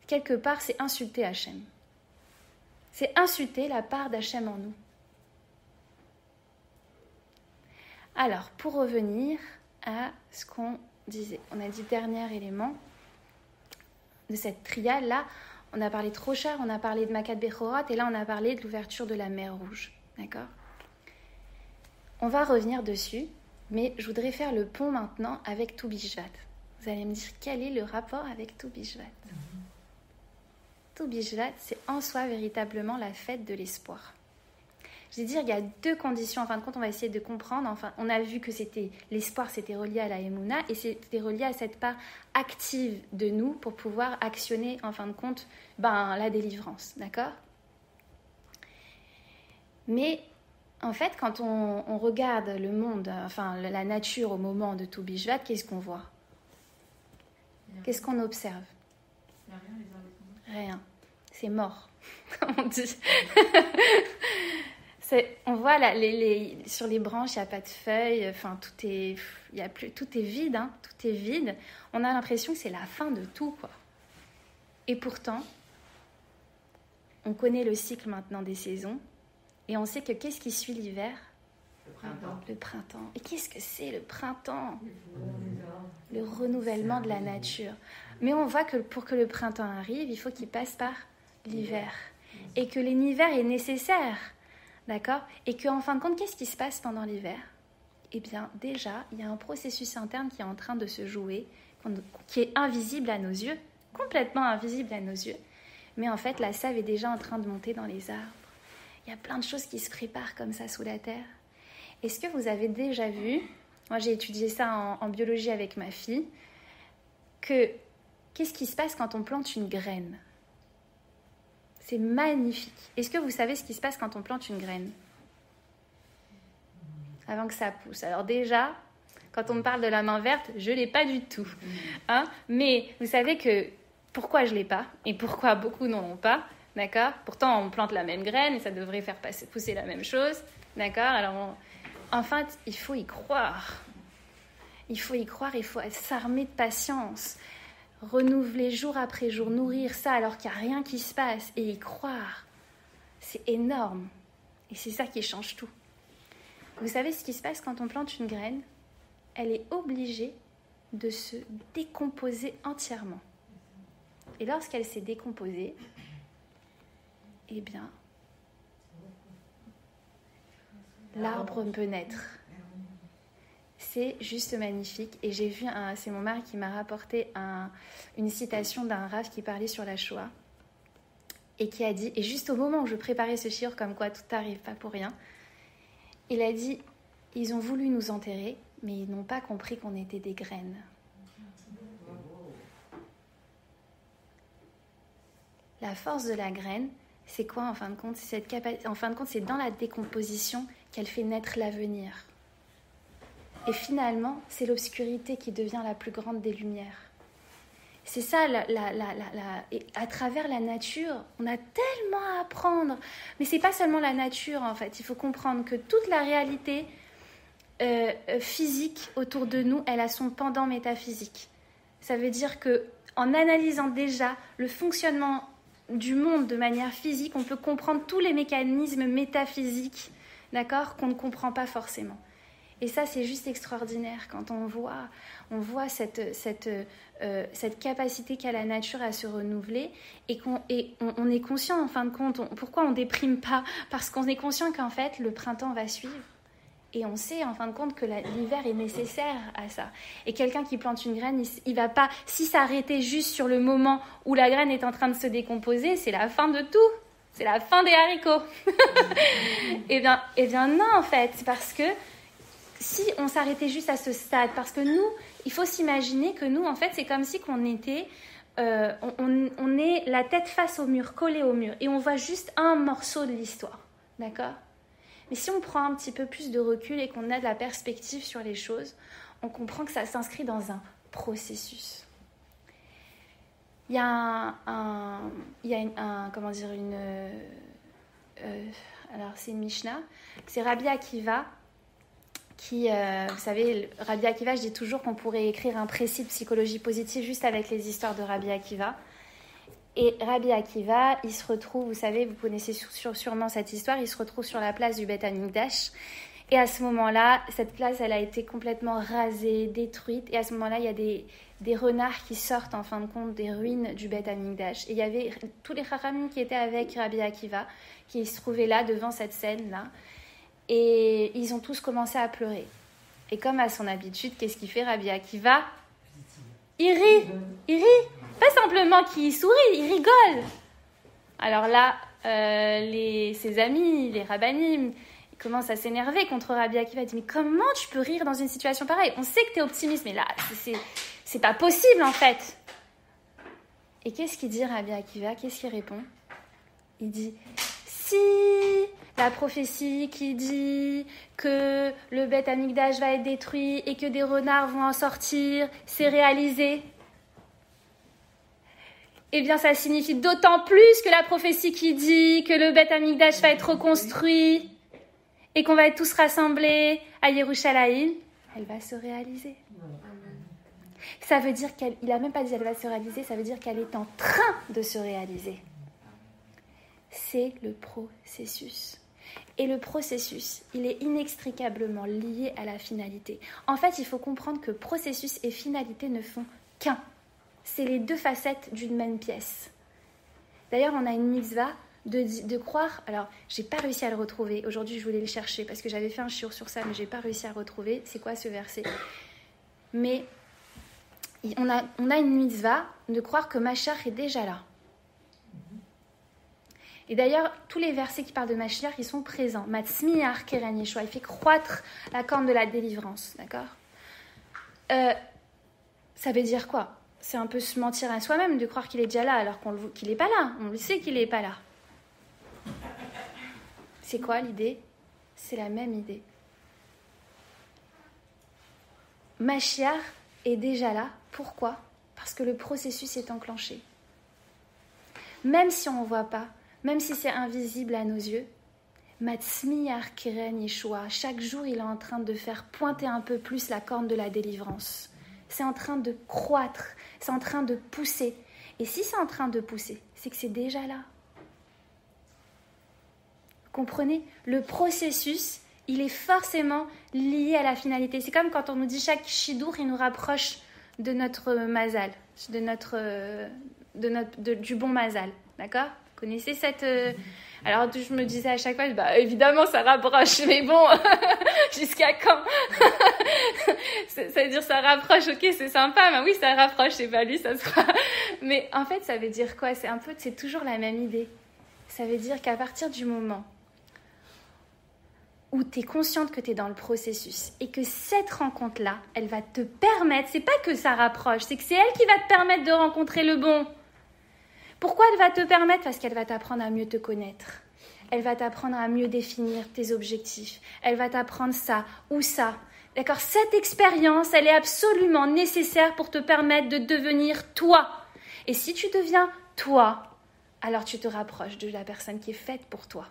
Speaker 1: Quelque part, c'est insulter Hachem. C'est insulter la part d'Hachem en nous. Alors, pour revenir à ce qu'on disait, on a dit dernier élément de cette triade. Là, on a parlé de Rochar, on a parlé de Makat Bechorot, et là, on a parlé de l'ouverture de la mer Rouge. D'accord? On va revenir dessus, mais je voudrais faire le pont maintenant avec Tou Bishvat. Vous allez me dire quel est le rapport avec Tou Bishvat. Tou Bishvat, c'est en soi véritablement la fête de l'espoir. Je vais dire, il y a deux conditions. En fin de compte, on va essayer de comprendre. Enfin, on a vu que l'espoir, c'était relié à la Emouna et c'était relié à cette part active de nous pour pouvoir actionner, en fin de compte, la délivrance. D'accord? Mais, en fait, quand on regarde le monde, la nature au moment de Tou Bishvat, qu'est-ce qu'on voit? Qu'est-ce qu'on observe? Rien. C'est mort, comme on dit. On voit là, sur les branches, il n'y a pas de feuilles, tout est vide, hein, tout est vide. On a l'impression que c'est la fin de tout, quoi. Et pourtant, on connaît le cycle maintenant des saisons, et on sait que qu'est-ce qui suit l'hiver? Le printemps. Et qu'est-ce que c'est le printemps? Le renouvellement de la nature. Mais on voit que pour que le printemps arrive, il faut qu'il passe par l'hiver. Et que l'hiver est nécessaire. D'accord? Et qu'en fin de compte, qu'est-ce qui se passe pendant l'hiver? Eh bien, déjà, il y a un processus interne qui est en train de se jouer, qui est invisible à nos yeux, complètement invisible à nos yeux. Mais en fait, la sève est déjà en train de monter dans les arbres. Il y a plein de choses qui se préparent comme ça sous la terre. Est-ce que vous avez déjà vu, moi j'ai étudié ça en biologie avec ma fille, qu'est-ce qui se passe quand on plante une graine? C'est magnifique. Est-ce que vous savez ce qui se passe quand on plante une graine? Avant que ça pousse. Alors déjà, quand on me parle de la main verte, je ne l'ai pas du tout. Hein? Mais vous savez que pourquoi je ne l'ai pas et pourquoi beaucoup n'en ont pas, d'accord? Pourtant, on plante la même graine et ça devrait faire pousser la même chose, d'accord? Alors, en fait, il faut y croire. Il faut y croire, il faut s'armer de patience. Renouveler jour après jour, nourrir ça alors qu'il n'y a rien qui se passe et y croire. C'est énorme. Et c'est ça qui change tout. Vous savez ce qui se passe quand on plante une graine? Elle est obligée de se décomposer entièrement. Et lorsqu'elle s'est décomposée, eh bien, l'arbre peut naître. C'est juste magnifique. Et j'ai vu, c'est mon mari qui m'a rapporté une citation d'un Rav qui parlait sur la Shoah et qui a dit, et juste au moment où je préparais ce shiur, comme quoi tout n'arrive pas pour rien, il a dit, ils ont voulu nous enterrer, mais ils n'ont pas compris qu'on était des graines. La force de la graine, c'est quoi en fin de compte? C'est dans la décomposition qu'elle fait naître l'avenir. Et finalement, c'est l'obscurité qui devient la plus grande des lumières. C'est ça, et à travers la nature, on a tellement à apprendre. Mais c'est pas seulement la nature, en fait. Il faut comprendre que toute la réalité physique autour de nous, elle a son pendant métaphysique. Ça veut dire que en analysant déjà le fonctionnement du monde de manière physique, on peut comprendre tous les mécanismes métaphysiques, d'accord, qu'on ne comprend pas forcément. Et ça, c'est juste extraordinaire quand on voit cette capacité qu'a la nature à se renouveler et on est conscient, en fin de compte, pourquoi on ne déprime pas? Parce qu'on est conscient qu'en fait, le printemps va suivre Et on sait en fin de compte que l'hiver est nécessaire à ça. Et quelqu'un qui plante une graine, il va pas... Si s'arrêter juste sur le moment où la graine est en train de se décomposer, c'est la fin de tout. C'est la fin des haricots. Eh bien non, en fait. C'est parce que si on s'arrêtait juste à ce stade, parce que nous, il faut s'imaginer que nous, en fait, c'est comme si qu'on était... on est la tête face au mur, collé au mur. Et on voit juste un morceau de l'histoire. D'accord ? Mais si on prend un petit peu plus de recul et qu'on a de la perspective sur les choses, on comprend que ça s'inscrit dans un processus. Il y a alors c'est une Mishnah, c'est Rabbi Akiva, qui, vous savez, Rabbi Akiva, je dis toujours qu'on pourrait écrire un précis de psychologie positive juste avec les histoires de Rabbi Akiva. Et Rabbi Akiva, il se retrouve, vous savez, vous connaissez sûrement cette histoire, il se retrouve sur la place du Beth Amikdash. Et à ce moment-là, cette place, elle a été complètement rasée, détruite. Et à ce moment-là, il y a des renards qui sortent, en fin de compte, des ruines du Beth Amikdash. Et il y avait tous les Chachamim qui étaient avec Rabbi Akiva, qui se trouvaient là, devant cette scène-là. Et ils ont tous commencé à pleurer. Et comme à son habitude, qu'est-ce qu'il fait, Rabbi Akiva ? Il rit. Pas simplement qu'il sourit, il rigole. Alors là, ses amis, les rabbanim, ils commencent à s'énerver contre Rabbi Akiva. Ils disent, mais comment tu peux rire dans une situation pareille ? On sait que tu es optimiste, mais là, c'est pas possible en fait. Et qu'est-ce qu'il dit, Rabbi Akiva ? Qu'est-ce qu'il répond ? Il dit, si la prophétie qui dit que le Beth Amikdash va être détruit et que des renards vont en sortir, c'est réalisé. Eh bien, ça signifie d'autant plus que la prophétie qui dit que le Beth Amikdash va être reconstruit et qu'on va être tous rassemblés à Yerushalayim, elle va se réaliser. Ça veut dire il n'a même pas dit elle va se réaliser, ça veut dire qu'elle est en train de se réaliser. C'est le processus. Et le processus, il est inextricablement lié à la finalité. En fait, il faut comprendre que processus et finalité ne font qu'un. C'est les deux facettes d'une même pièce. D'ailleurs, on a une mitzvah de croire... Alors, j'ai pas réussi à le retrouver. Aujourd'hui, je voulais le chercher parce que j'avais fait un shiur sur ça, mais j'ai pas réussi à le retrouver. C'est quoi ce verset ? Mais on a une mitzvah de croire que Mashiach est déjà là. Et d'ailleurs, tous les versets qui parlent de Mashiach, ils sont présents. Matzmiach keren Yeshua, il fait croître la corne de la délivrance, d'accord ? Ça veut dire quoi ? C'est un peu se mentir à soi-même de croire qu'il est déjà là alors qu'il n'est pas là. On le sait qu'il n'est pas là. C'est quoi l'idée ? C'est la même idée. Mashiach est déjà là. Pourquoi ? Parce que le processus est enclenché. Même si on ne voit pas, même si c'est invisible à nos yeux, Matzmiach keren Yeshua, chaque jour il est en train de faire pointer un peu plus la corne de la délivrance. C'est en train de croître, c'est en train de pousser. Et si c'est en train de pousser, c'est que c'est déjà là. Comprenez ? Le processus, il est forcément lié à la finalité. C'est comme quand on nous dit chaque shidour, il nous rapproche de notre mazal, du bon mazal. D'accord ? Vous connaissez cette... Alors, je me disais à chaque fois, évidemment, ça rapproche, mais bon, jusqu'à quand ? Ça veut dire ça rapproche, ok, c'est sympa, mais oui, ça rapproche, c'est pas lui, ça sera... Mais en fait, ça veut dire quoi ? C'est toujours la même idée. Ça veut dire qu'à partir du moment où tu es consciente que tu es dans le processus et que cette rencontre-là, elle va te permettre, c'est pas que ça rapproche, c'est que c'est elle qui va te permettre de rencontrer le bon. Pourquoi elle va te permettre ? Parce qu'elle va t'apprendre à mieux te connaître. Elle va t'apprendre à mieux définir tes objectifs. Elle va t'apprendre ça ou ça. D'accord ? Cette expérience, elle est absolument nécessaire pour te permettre de devenir toi. Et si tu deviens toi, alors tu te rapproches de la personne qui est faite pour toi.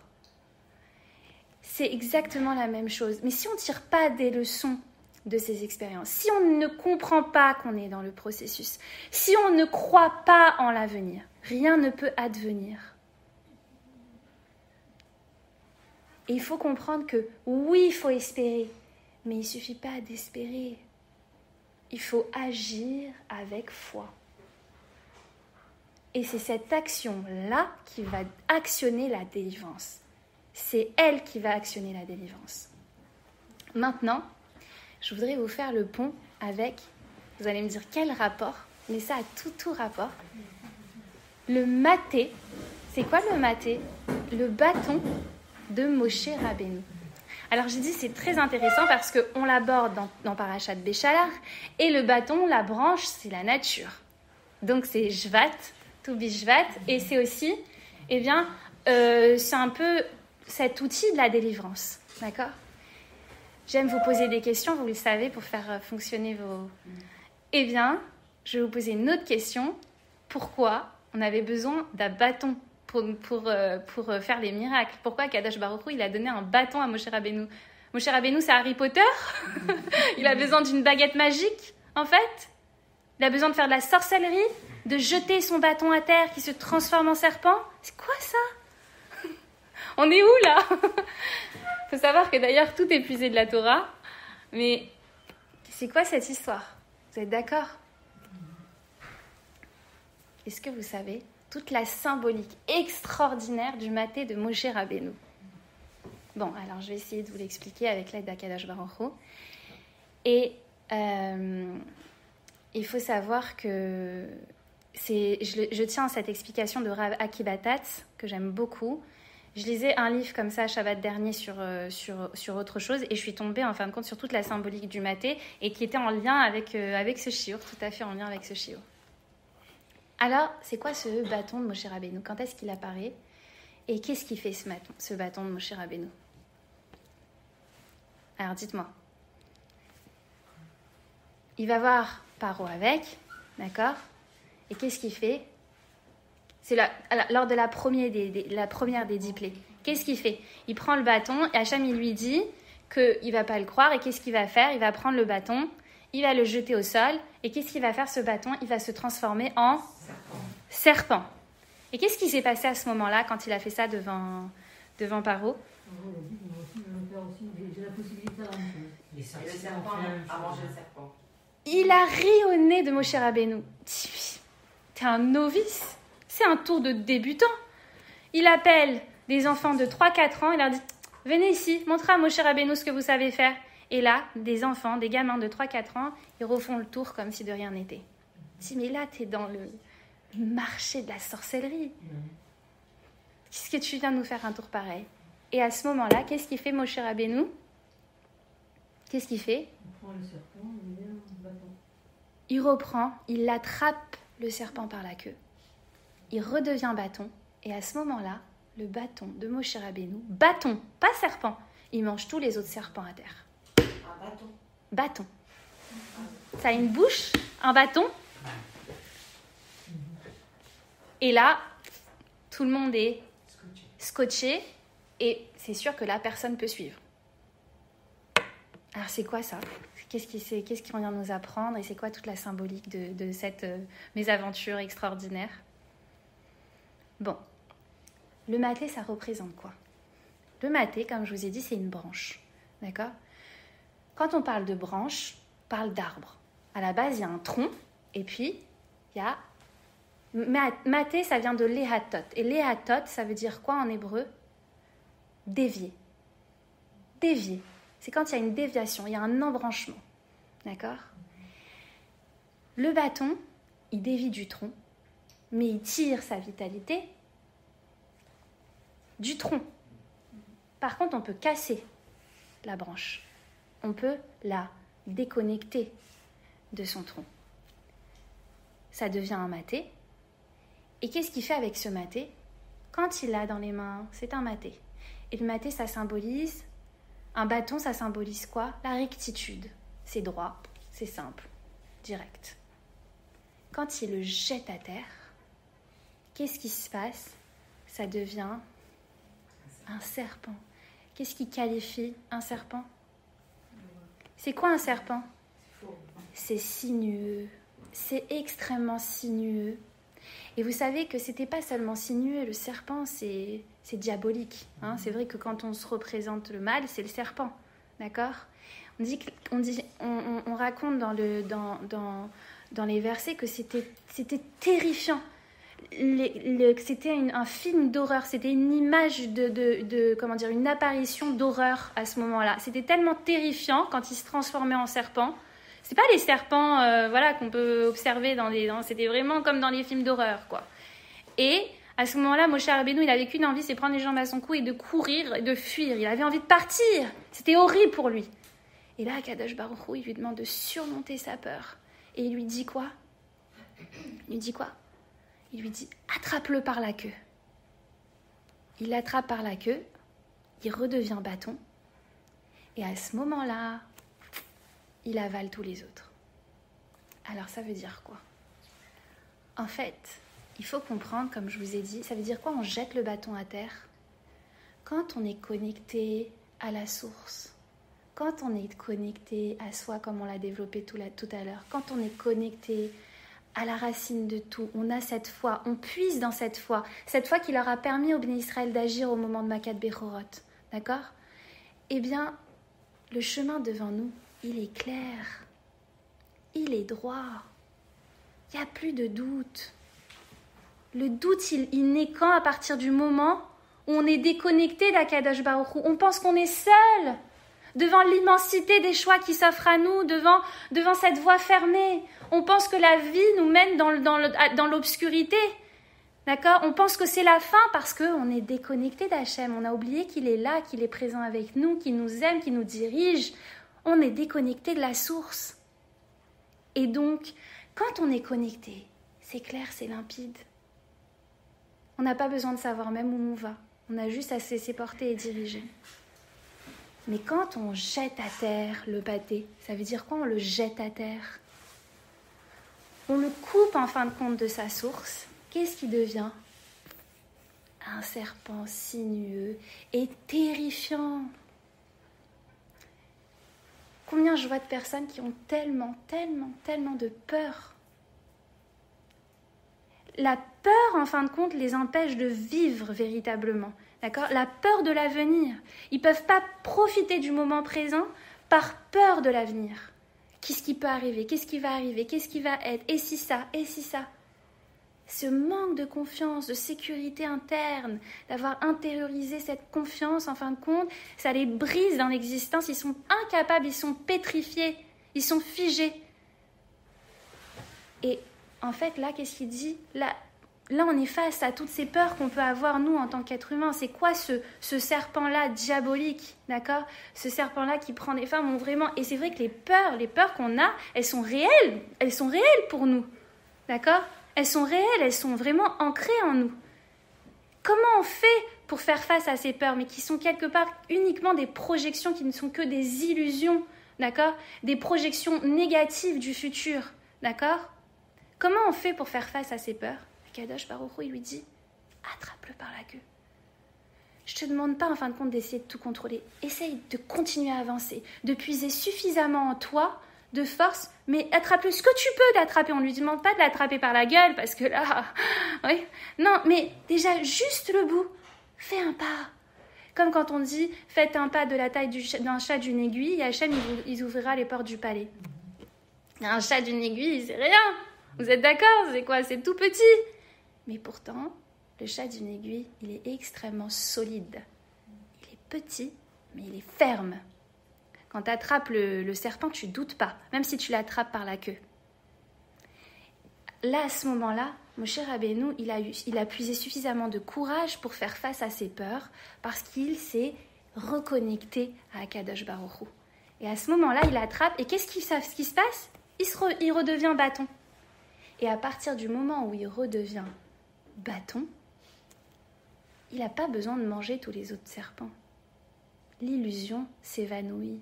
Speaker 1: C'est exactement la même chose. Mais si on ne tire pas des leçons de ces expériences, si on ne comprend pas qu'on est dans le processus, si on ne croit pas en l'avenir, rien ne peut advenir. Et il faut comprendre que oui, il faut espérer, mais il ne suffit pas d'espérer. Il faut agir avec foi. Et c'est cette action-là qui va actionner la délivrance. C'est elle qui va actionner la délivrance. Maintenant, je voudrais vous faire le pont avec, vous allez me dire quel rapport, mais ça a tout rapport. Le maté, c'est quoi le maté? Le bâton de Moshe Rabbeinu. Alors j'ai dit c'est très intéressant parce qu'on l'aborde dans Parashat Béchalar et le bâton, la branche, c'est la nature. Donc c'est Shvat, Toubi Shvat, et c'est aussi, c'est un peu cet outil de la délivrance, d'accord? J'aime vous poser des questions, vous le savez, pour faire fonctionner vos... Eh bien, je vais vous poser une autre question. Pourquoi on avait besoin d'un bâton pour faire les miracles? Pourquoi Kadosh Baruch Hu, il a donné un bâton à Moshe Rabbeinu? Moshe Rabbeinu, c'est Harry Potter? Il a besoin d'une baguette magique, en fait? Il a besoin de faire de la sorcellerie? De jeter son bâton à terre qui se transforme en serpent? C'est quoi ça? On est où, là? Il faut savoir que d'ailleurs, tout est puisé de la Torah. Mais c'est quoi cette histoire? Vous êtes d'accord? Est-ce que vous savez toute la symbolique extraordinaire du maté de Moshe Rabbeinu? Bon, alors je vais essayer de vous l'expliquer avec l'aide d'Akadosh Baruch Hu. Et il faut savoir que je tiens à cette explication de Rav Akiba Tatz, que j'aime beaucoup. Je lisais un livre comme ça, Shabbat dernier, sur autre chose, et je suis tombée en fin de compte sur toute la symbolique du maté, et qui était en lien avec ce shiur, tout à fait en lien avec ce shiur. Alors, c'est quoi ce bâton de Moshe Rabbeinu? Quand est-ce qu'il apparaît? Et qu'est-ce qu'il fait ce bâton de Moshe Rabbeinu? Alors, dites-moi. Il va voir Paro avec, d'accord? Et qu'est-ce qu'il fait? C'est lors de la première des 10 plaies. Qu'est-ce qu'il fait? Il prend le bâton et Hacham, il lui dit qu'il ne va pas le croire. Et qu'est-ce qu'il va faire? Il va prendre le bâton, il va le jeter au sol. Et qu'est-ce qu'il va faire, ce bâton? Il va se transformer en serpent. Et qu'est-ce qui s'est passé à ce moment-là quand il a fait ça devant Paro?
Speaker 6: Les serpents a mangé le serpent.
Speaker 1: Il a ri au nez de Moshe Rabbeinu. T'es un novice. C'est un tour de débutant. Il appelle des enfants de 3-4 ans et leur dit « Venez ici, montrez à Moshe Rabbeinu ce que vous savez faire. » Et là, des enfants, des gamins de 3-4 ans, ils refont le tour comme si de rien n'était. Je dis « Mais là, t'es dans le marché de la sorcellerie. Qu'est-ce que tu viens de nous faire un tour pareil ?» Et à ce moment-là, qu'est-ce qu'il fait Moshe Rabbeinu? Qu'est-ce qu'il fait? Il reprend, il attrape le serpent par la queue. Il redevient bâton. Et à ce moment-là, le bâton de Moshe Rabbeinu, bâton, pas serpent, il mange tous les autres serpents à terre.
Speaker 3: Un bâton.
Speaker 1: Bâton. Ça a une bouche, un bâton. Et là, tout le monde est scotché. Et c'est sûr que là, personne ne peut suivre. Alors, c'est quoi ça? Qu'est-ce qu'on vient de nous apprendre? Et c'est quoi toute la symbolique de cette mésaventure extraordinaire? Bon, le maté, ça représente quoi? Le maté, comme je vous ai dit, c'est une branche. D'accord? Quand on parle de branche, on parle d'arbre. À la base, il y a un tronc, et puis, il y a... Maté, ça vient de léhatot. Et léhatot, ça veut dire quoi en hébreu? Dévier. Dévier. C'est quand il y a une déviation, il y a un embranchement. D'accord? Le bâton, il dévie du tronc, mais il tire sa vitalité du tronc. Par contre, on peut casser la branche. On peut la déconnecter de son tronc. Ça devient un maté. Et qu'est-ce qu'il fait avec ce maté? Quand il l'a dans les mains, c'est un maté. Et le maté, ça symbolise... Un bâton, ça symbolise quoi? La rectitude. C'est droit, c'est simple, direct. Quand il le jette à terre, qu'est-ce qui se passe? Ça devient un serpent. Qu'est-ce qui qualifie un serpent? C'est quoi un serpent? C'est sinueux. C'est extrêmement sinueux. Et vous savez que c'était pas seulement sinueux, le serpent, c'est diabolique. Hein. C'est vrai que quand on se représente le mal, c'est le serpent. D'accord? On raconte dans les versets que c'était terrifiant. c'était un film d'horreur, c'était une image comment dire, une apparition d'horreur à ce moment-là. C'était tellement terrifiant quand il se transformait en serpent. C'est pas les serpents voilà, qu'on peut observer c'était vraiment comme dans les films d'horreur, quoi. Et à ce moment-là, Moshe Rabbeinu, il avait qu'une envie, c'est prendre les jambes à son cou et de courir et de fuir. Il avait envie de partir. C'était horrible pour lui. Et là, Kadosh Baruch Hu, il lui demande de surmonter sa peur. Et il lui dit quoi? Il lui dit quoi? Il lui dit, attrape-le par la queue. Il l'attrape par la queue, il redevient bâton. Et à ce moment-là, il avale tous les autres. Alors ça veut dire quoi? En fait, il faut comprendre, comme je vous ai dit, ça veut dire quoi? On jette le bâton à terre. Quand on est connecté à la source, quand on est connecté à soi, comme on l'a développé tout à l'heure, quand on est connecté à la racine de tout, on a cette foi, on puise dans cette foi qui leur a permis au Béni Israël d'agir au moment de Makat Bechorot, d'accord? Eh bien, le chemin devant nous, il est clair, il est droit, il n'y a plus de doute. Le doute, il naît quand? À partir du moment où on est déconnecté d'Akadosh Baruch Hu. On pense qu'on est seul devant l'immensité des choix qui s'offrent à nous, devant cette voie fermée. On pense que la vie nous mène dans l'obscurité. D'accord? On pense que c'est la fin parce qu'on est déconnecté d'Hachem. On a oublié qu'il est là, qu'il est présent avec nous, qu'il nous aime, qu'il nous dirige. On est déconnecté de la source. Et donc, quand on est connecté, c'est clair, c'est limpide. On n'a pas besoin de savoir même où on va. On a juste à se laisser porter et diriger. Mais quand on jette à terre le pâté, ça veut dire quoi? On le jette à terre. On le coupe en fin de compte de sa source. Qu'est-ce qui devient? Un serpent sinueux et terrifiant. Combien je vois de personnes qui ont tellement de peur. La peur, en fin de compte, les empêche de vivre véritablement. D'accord? La peur de l'avenir. Ils ne peuvent pas profiter du moment présent par peur de l'avenir. Qu'est-ce qui peut arriver? Qu'est-ce qui va arriver? Qu'est-ce qui va être? Et si ça? Et si ça? Ce manque de confiance, de sécurité interne, d'avoir intériorisé cette confiance, en fin de compte, ça les brise dans l'existence. Ils sont incapables, ils sont pétrifiés, ils sont figés. Et en fait, là, qu'est-ce qu'il dit? Là, on est face à toutes ces peurs qu'on peut avoir, nous, en tant qu'êtres humains. C'est quoi ce serpent-là diabolique, d'accord? Ce serpent-là qui prend des femmes, vraiment... Et c'est vrai que les peurs qu'on a, elles sont réelles pour nous, d'accord? Elles sont réelles, elles sont vraiment ancrées en nous. Comment on fait pour faire face à ces peurs, mais qui sont quelque part uniquement des projections, qui ne sont que des illusions, d'accord? Des projections négatives du futur, d'accord? Comment on fait pour faire face à ces peurs? Kadosh Baruch Hu, il lui dit, attrape-le par la queue. Je ne te demande pas, en fin de compte, d'essayer de tout contrôler. Essaye de continuer à avancer, de puiser suffisamment en toi, de force, mais attrape-le ce que tu peux d'attraper. On ne lui demande pas de l'attraper par la gueule, parce que là... Oui. Non, mais déjà, juste le bout. Fais un pas. Comme quand on dit, faites un pas de la taille d'un chat d'une aiguille, et Hachem, il ouvrira les portes du palais. Un chat d'une aiguille, c'est rien. Vous êtes d'accord? C'est quoi? C'est tout petit. Mais pourtant, le chat d'une aiguille, il est extrêmement solide. Il est petit, mais il est ferme. Quand tu attrapes le serpent, tu ne doutes pas, même si tu l'attrapes par la queue. Là, à ce moment-là, Moshe Rabbeinu, il a puisé suffisamment de courage pour faire face à ses peurs, parce qu'il s'est reconnecté à Akadosh Baruch Hu. Et à ce moment-là, il attrape, et qu'est-ce qui se passe? Il redevient bâton. Et à partir du moment où il redevient bâton, il n'a pas besoin de manger tous les autres serpents. L'illusion s'évanouit.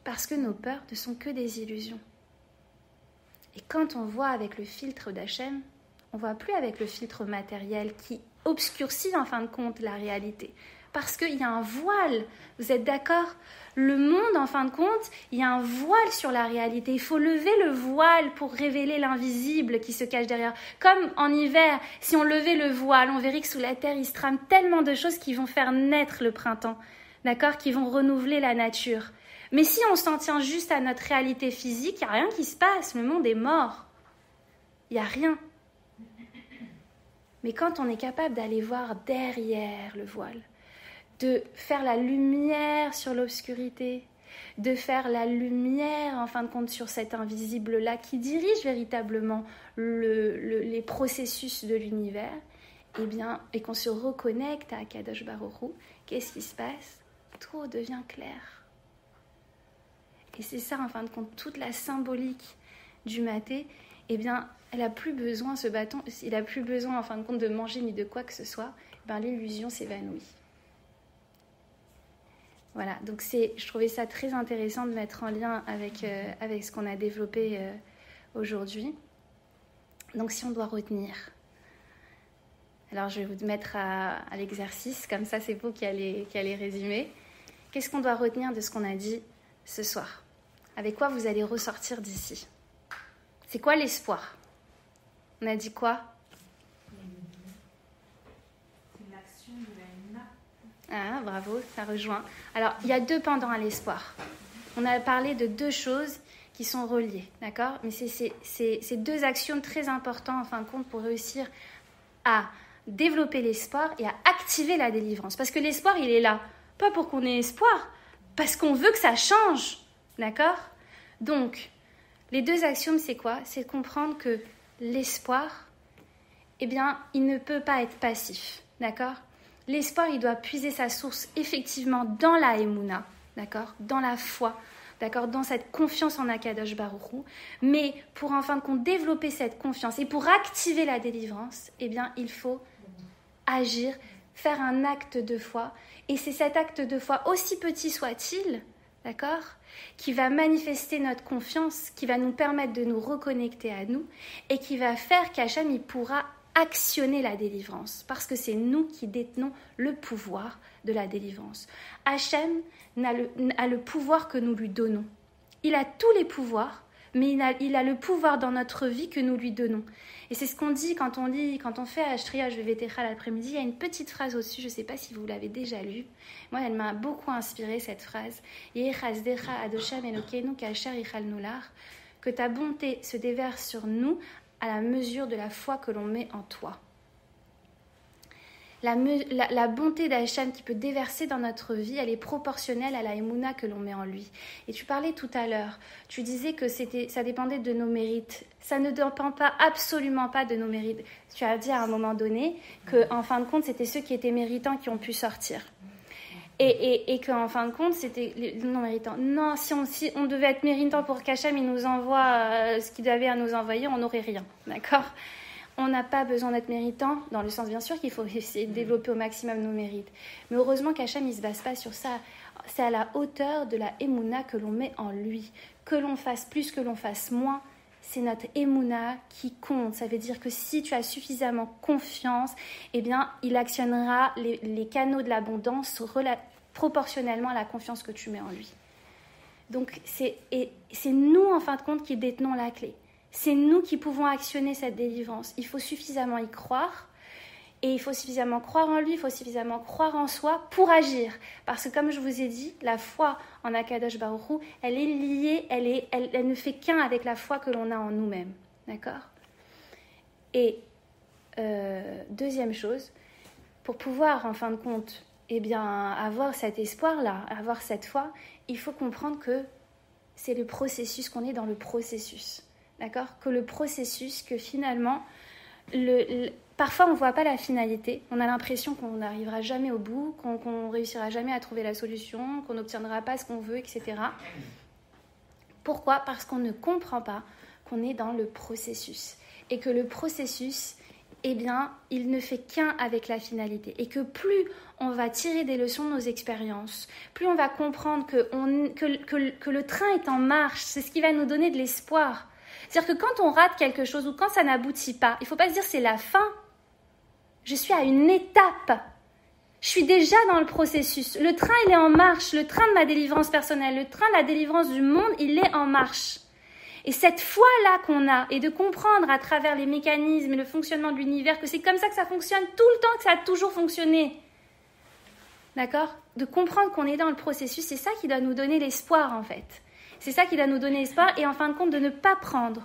Speaker 1: Parce que nos peurs ne sont que des illusions. Et quand on voit avec le filtre d'Hachem, on ne voit plus avec le filtre matériel qui obscurcit en fin de compte la réalité. Parce qu'il y a un voile, vous êtes d'accord? Le monde, en fin de compte, il y a un voile sur la réalité. Il faut lever le voile pour révéler l'invisible qui se cache derrière. Comme en hiver, si on levait le voile, on verrait que sous la terre, il se trame tellement de choses qui vont faire naître le printemps, d'accord? Qui vont renouveler la nature. Mais si on s'en tient juste à notre réalité physique, il n'y a rien qui se passe. Le monde est mort. Il n'y a rien. Mais quand on est capable d'aller voir derrière le voile, de faire la lumière sur l'obscurité, de faire la lumière, en fin de compte, sur cet invisible-là qui dirige véritablement les processus de l'univers, eh bien, et qu'on se reconnecte à Akadosh Baruch Hu, qu'est-ce qui se passe? Tout devient clair. Et c'est ça, en fin de compte, toute la symbolique du maté, eh bien, elle n'a plus besoin, ce bâton, il n'a plus besoin, en fin de compte, de manger ni de quoi que ce soit, ben, l'illusion s'évanouit. Voilà, donc je trouvais ça très intéressant de mettre en lien avec ce qu'on a développé aujourd'hui. Donc si on doit retenir, alors je vais vous mettre à l'exercice, comme ça c'est vous qui allez résumer. Qu'est-ce qu'on doit retenir de ce qu'on a dit ce soir? Avec quoi vous allez ressortir d'ici? C'est quoi l'espoir? On a dit quoi?
Speaker 2: C'est l'action de la Emouna.
Speaker 1: Ah, bravo, ça rejoint. Alors, il y a deux pendants à l'espoir. On a parlé de deux choses qui sont reliées, d'accord? Mais c'est deux actions très importantes, en fin de compte, pour réussir à développer l'espoir et à activer la délivrance. Parce que l'espoir, il est là, pas pour qu'on ait espoir, parce qu'on veut que ça change, d'accord? Donc, les deux axiomes, c'est quoi? C'est de comprendre que l'espoir, eh bien, il ne peut pas être passif, d'accord? L'espoir, il doit puiser sa source effectivement dans la Emouna, d'accord? Dans la foi, d'accord? Dans cette confiance en Akadosh Baruch Hu. Mais pour en fin de compte développer cette confiance et pour activer la délivrance, eh bien, il faut agir, faire un acte de foi. Et c'est cet acte de foi, aussi petit soit-il, d'accord? Qui va manifester notre confiance, qui va nous permettre de nous reconnecter à nous et qui va faire qu'Hachem, il pourra actionner la délivrance, parce que c'est nous qui détenons le pouvoir de la délivrance. Hachem a le pouvoir que nous lui donnons. Il a tous les pouvoirs, mais il a le pouvoir dans notre vie que nous lui donnons. Et c'est ce qu'on dit quand on fait Ashtriya Vevetecha l'après-midi. Il y a une petite phrase au-dessus, je ne sais pas si vous l'avez déjà lue. Moi, elle m'a beaucoup inspiré, cette phrase. Que ta bonté se déverse sur nous à la mesure de la foi que l'on met en toi. La bonté d'Hachem qui peut déverser dans notre vie, elle est proportionnelle à la Emouna que l'on met en lui. Et tu parlais tout à l'heure, tu disais que ça dépendait de nos mérites. Ça ne dépend absolument pas de nos mérites. Tu as dit à un moment donné qu'en fin de compte, c'était ceux qui étaient méritants qui ont pu sortir. Et qu'en fin de compte, c'était les non-méritants. Non, si on devait être méritant pour qu'Hachem il nous envoie ce qu'il avait à nous envoyer, on n'aurait rien, d'accord? On n'a pas besoin d'être méritant, dans le sens bien sûr qu'il faut essayer de développer au maximum nos mérites. Mais heureusement qu'Hachem il ne se base pas sur ça. C'est à la hauteur de la Emouna que l'on met en lui. Que l'on fasse plus, que l'on fasse moins, c'est notre Emouna qui compte. Ça veut dire que si tu as suffisamment confiance, eh bien, il actionnera les canaux de l'abondance proportionnellement à la confiance que tu mets en lui. Donc, c'est nous, en fin de compte, qui détenons la clé. C'est nous qui pouvons actionner cette délivrance. Il faut suffisamment y croire. Et il faut suffisamment croire en lui, il faut suffisamment croire en soi pour agir. Parce que comme je vous ai dit, la foi en Akadosh Baruch Hu, elle est liée, elle ne fait qu'un avec la foi que l'on a en nous-mêmes. D'accord? Et deuxième chose, pour pouvoir en fin de compte avoir cet espoir-là, avoir cette foi, il faut comprendre que c'est le processus, qu'on est dans le processus. D'accord? Que le processus, que finalement, parfois on ne voit pas la finalité, on a l'impression qu'on n'arrivera jamais au bout, qu'on réussira jamais à trouver la solution, qu'on n'obtiendra pas ce qu'on veut, etc. Pourquoi? Parce qu'on ne comprend pas qu'on est dans le processus. Et que le processus, eh bien, il ne fait qu'un avec la finalité. Et que plus on va tirer des leçons de nos expériences, plus on va comprendre que le train est en marche, c'est ce qui va nous donner de l'espoir. C'est-à-dire que quand on rate quelque chose ou quand ça n'aboutit pas, il ne faut pas se dire c'est la fin. Je suis à une étape. Je suis déjà dans le processus. Le train, il est en marche. Le train de ma délivrance personnelle, le train de la délivrance du monde, il est en marche. Et cette foi-là qu'on a, et de comprendre à travers les mécanismes et le fonctionnement de l'univers que c'est comme ça que ça fonctionne tout le temps, que ça a toujours fonctionné. D'accord? De comprendre qu'on est dans le processus, c'est ça qui doit nous donner l'espoir en fait. C'est ça qui va nous donner espoir et en fin de compte de ne pas prendre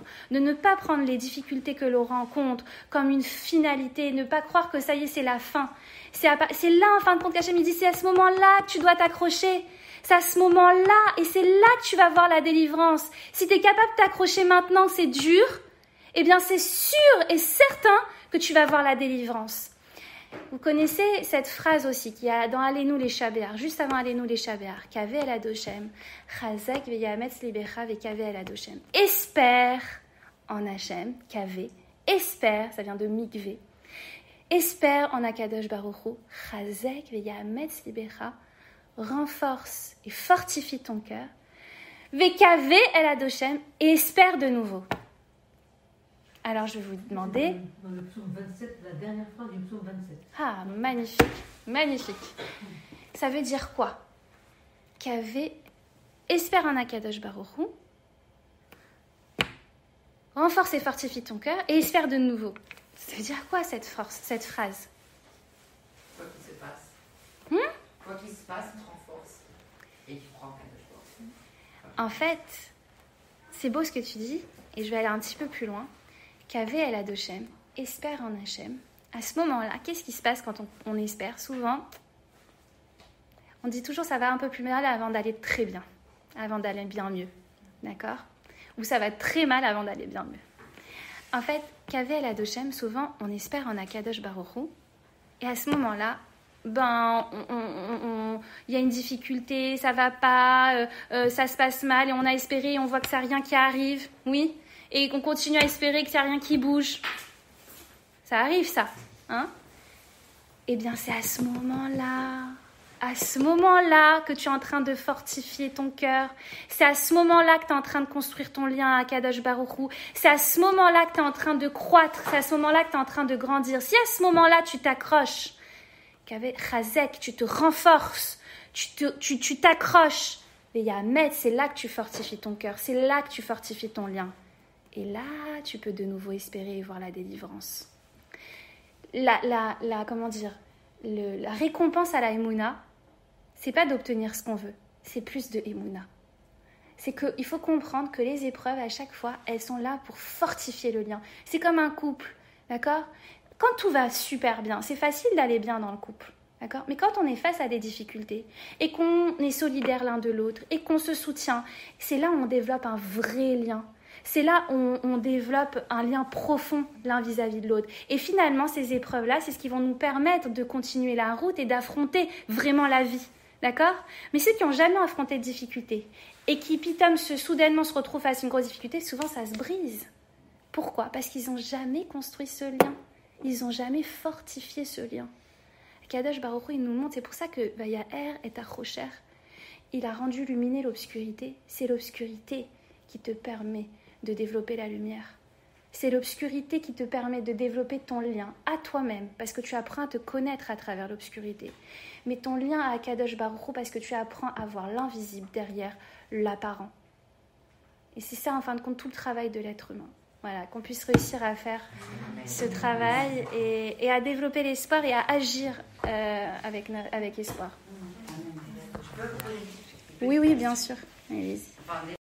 Speaker 1: les difficultés que l'on rencontre comme une finalité, ne pas croire que ça y est, c'est la fin. C'est là en fin de compte qu'Hachem dit c'est à ce moment-là que tu dois t'accrocher. C'est à ce moment-là et c'est là que tu vas voir la délivrance. Si tu es capable de t'accrocher maintenant, c'est dur, eh bien c'est sûr et certain que tu vas voir la délivrance. Vous connaissez cette phrase aussi qu'il y a dans Alenu les Shabéar, juste avant Alenu les Shabéar, Kaveh el Adoshem, Chazak veyametz libecha vekaveh el Adoshem. Espère en Hachem, Kaveh, espère, ça vient de mikveh, espère en Akadosh Baruch Hu, Chazak veyametz libecha, renforce et fortifie ton cœur, vekaveh el Adoshem, et espère de nouveau. Alors, je vais vous demander...
Speaker 4: Dans le psaume 27, la dernière phrase du psaume 27.
Speaker 1: Ah, magnifique, magnifique. Ça veut dire quoi? Espère en Akadosh Baruch Hu, renforce et fortifie ton cœur, et espère de nouveau. Ça veut dire quoi cette phrase?
Speaker 3: Quoi qu'il se passe. Quoi qu'il se passe, tu te renforces. Et tu prends Akadosh Baruch Hu.
Speaker 1: En fait, c'est beau ce que tu dis, et je vais aller un petit peu plus loin. Kaveh el Adoshem, espère en Hachem. À ce moment-là, qu'est-ce qui se passe quand on espère? Souvent, on dit toujours ça va un peu plus mal avant d'aller très bien, avant d'aller bien mieux, d'accord? Ou ça va très mal avant d'aller bien mieux. En fait, Kaveh el Adoshem, souvent, on espère en Akadosh Baruch Hu, et à ce moment-là, il y a une difficulté, ça va pas, ça se passe mal, et on a espéré, et on voit que ça n'a rien qui arrive, oui? Et qu'on continue à espérer qu'il n'y a rien qui bouge. Ça arrive, ça. Hein? Eh bien, c'est à ce moment-là que tu es en train de fortifier ton cœur. C'est à ce moment-là que tu es en train de construire ton lien à Akadosh Baruch Hu. C'est à ce moment-là que tu es en train de croître. C'est à ce moment-là que tu es en train de grandir. Si à ce moment-là, tu t'accroches, Chazek, tu te renforces, tu t'accroches, c'est là que tu fortifies ton cœur. C'est là que tu fortifies ton lien. Et là, tu peux de nouveau espérer et voir la délivrance. La récompense à la Emouna, c'est pas d'obtenir ce qu'on veut, c'est plus de Emouna. C'est qu'il faut comprendre que les épreuves, à chaque fois, elles sont là pour fortifier le lien. C'est comme un couple, d'accord? Quand tout va super bien, c'est facile d'aller bien dans le couple, d'accord? Mais quand on est face à des difficultés et qu'on est solidaire l'un de l'autre et qu'on se soutient, c'est là où on développe un vrai lien. C'est là où on développe un lien profond l'un vis-à-vis de l'autre. Et finalement, ces épreuves-là, c'est ce qui vont nous permettre de continuer la route et d'affronter vraiment la vie. D'accord? Mais ceux qui n'ont jamais affronté de difficultés et qui, soudainement se retrouvent face à une grosse difficulté, souvent ça se brise. Pourquoi? Parce qu'ils n'ont jamais construit ce lien. Ils n'ont jamais fortifié ce lien. Akadosh Baruch Hu, il nous montre, c'est pour ça que Vayaher et Achocher, il a rendu luminée l'obscurité. C'est l'obscurité qui te permet de développer la lumière. C'est l'obscurité qui te permet de développer ton lien à toi-même, parce que tu apprends à te connaître à travers l'obscurité. Mais ton lien à Akadosh Baruch Hu, parce que tu apprends à voir l'invisible derrière l'apparent. Et c'est ça, en fin de compte, tout le travail de l'être humain. Voilà, qu'on puisse réussir à faire ce travail et à développer l'espoir et à agir avec espoir. Oui, bien sûr. Allez-y.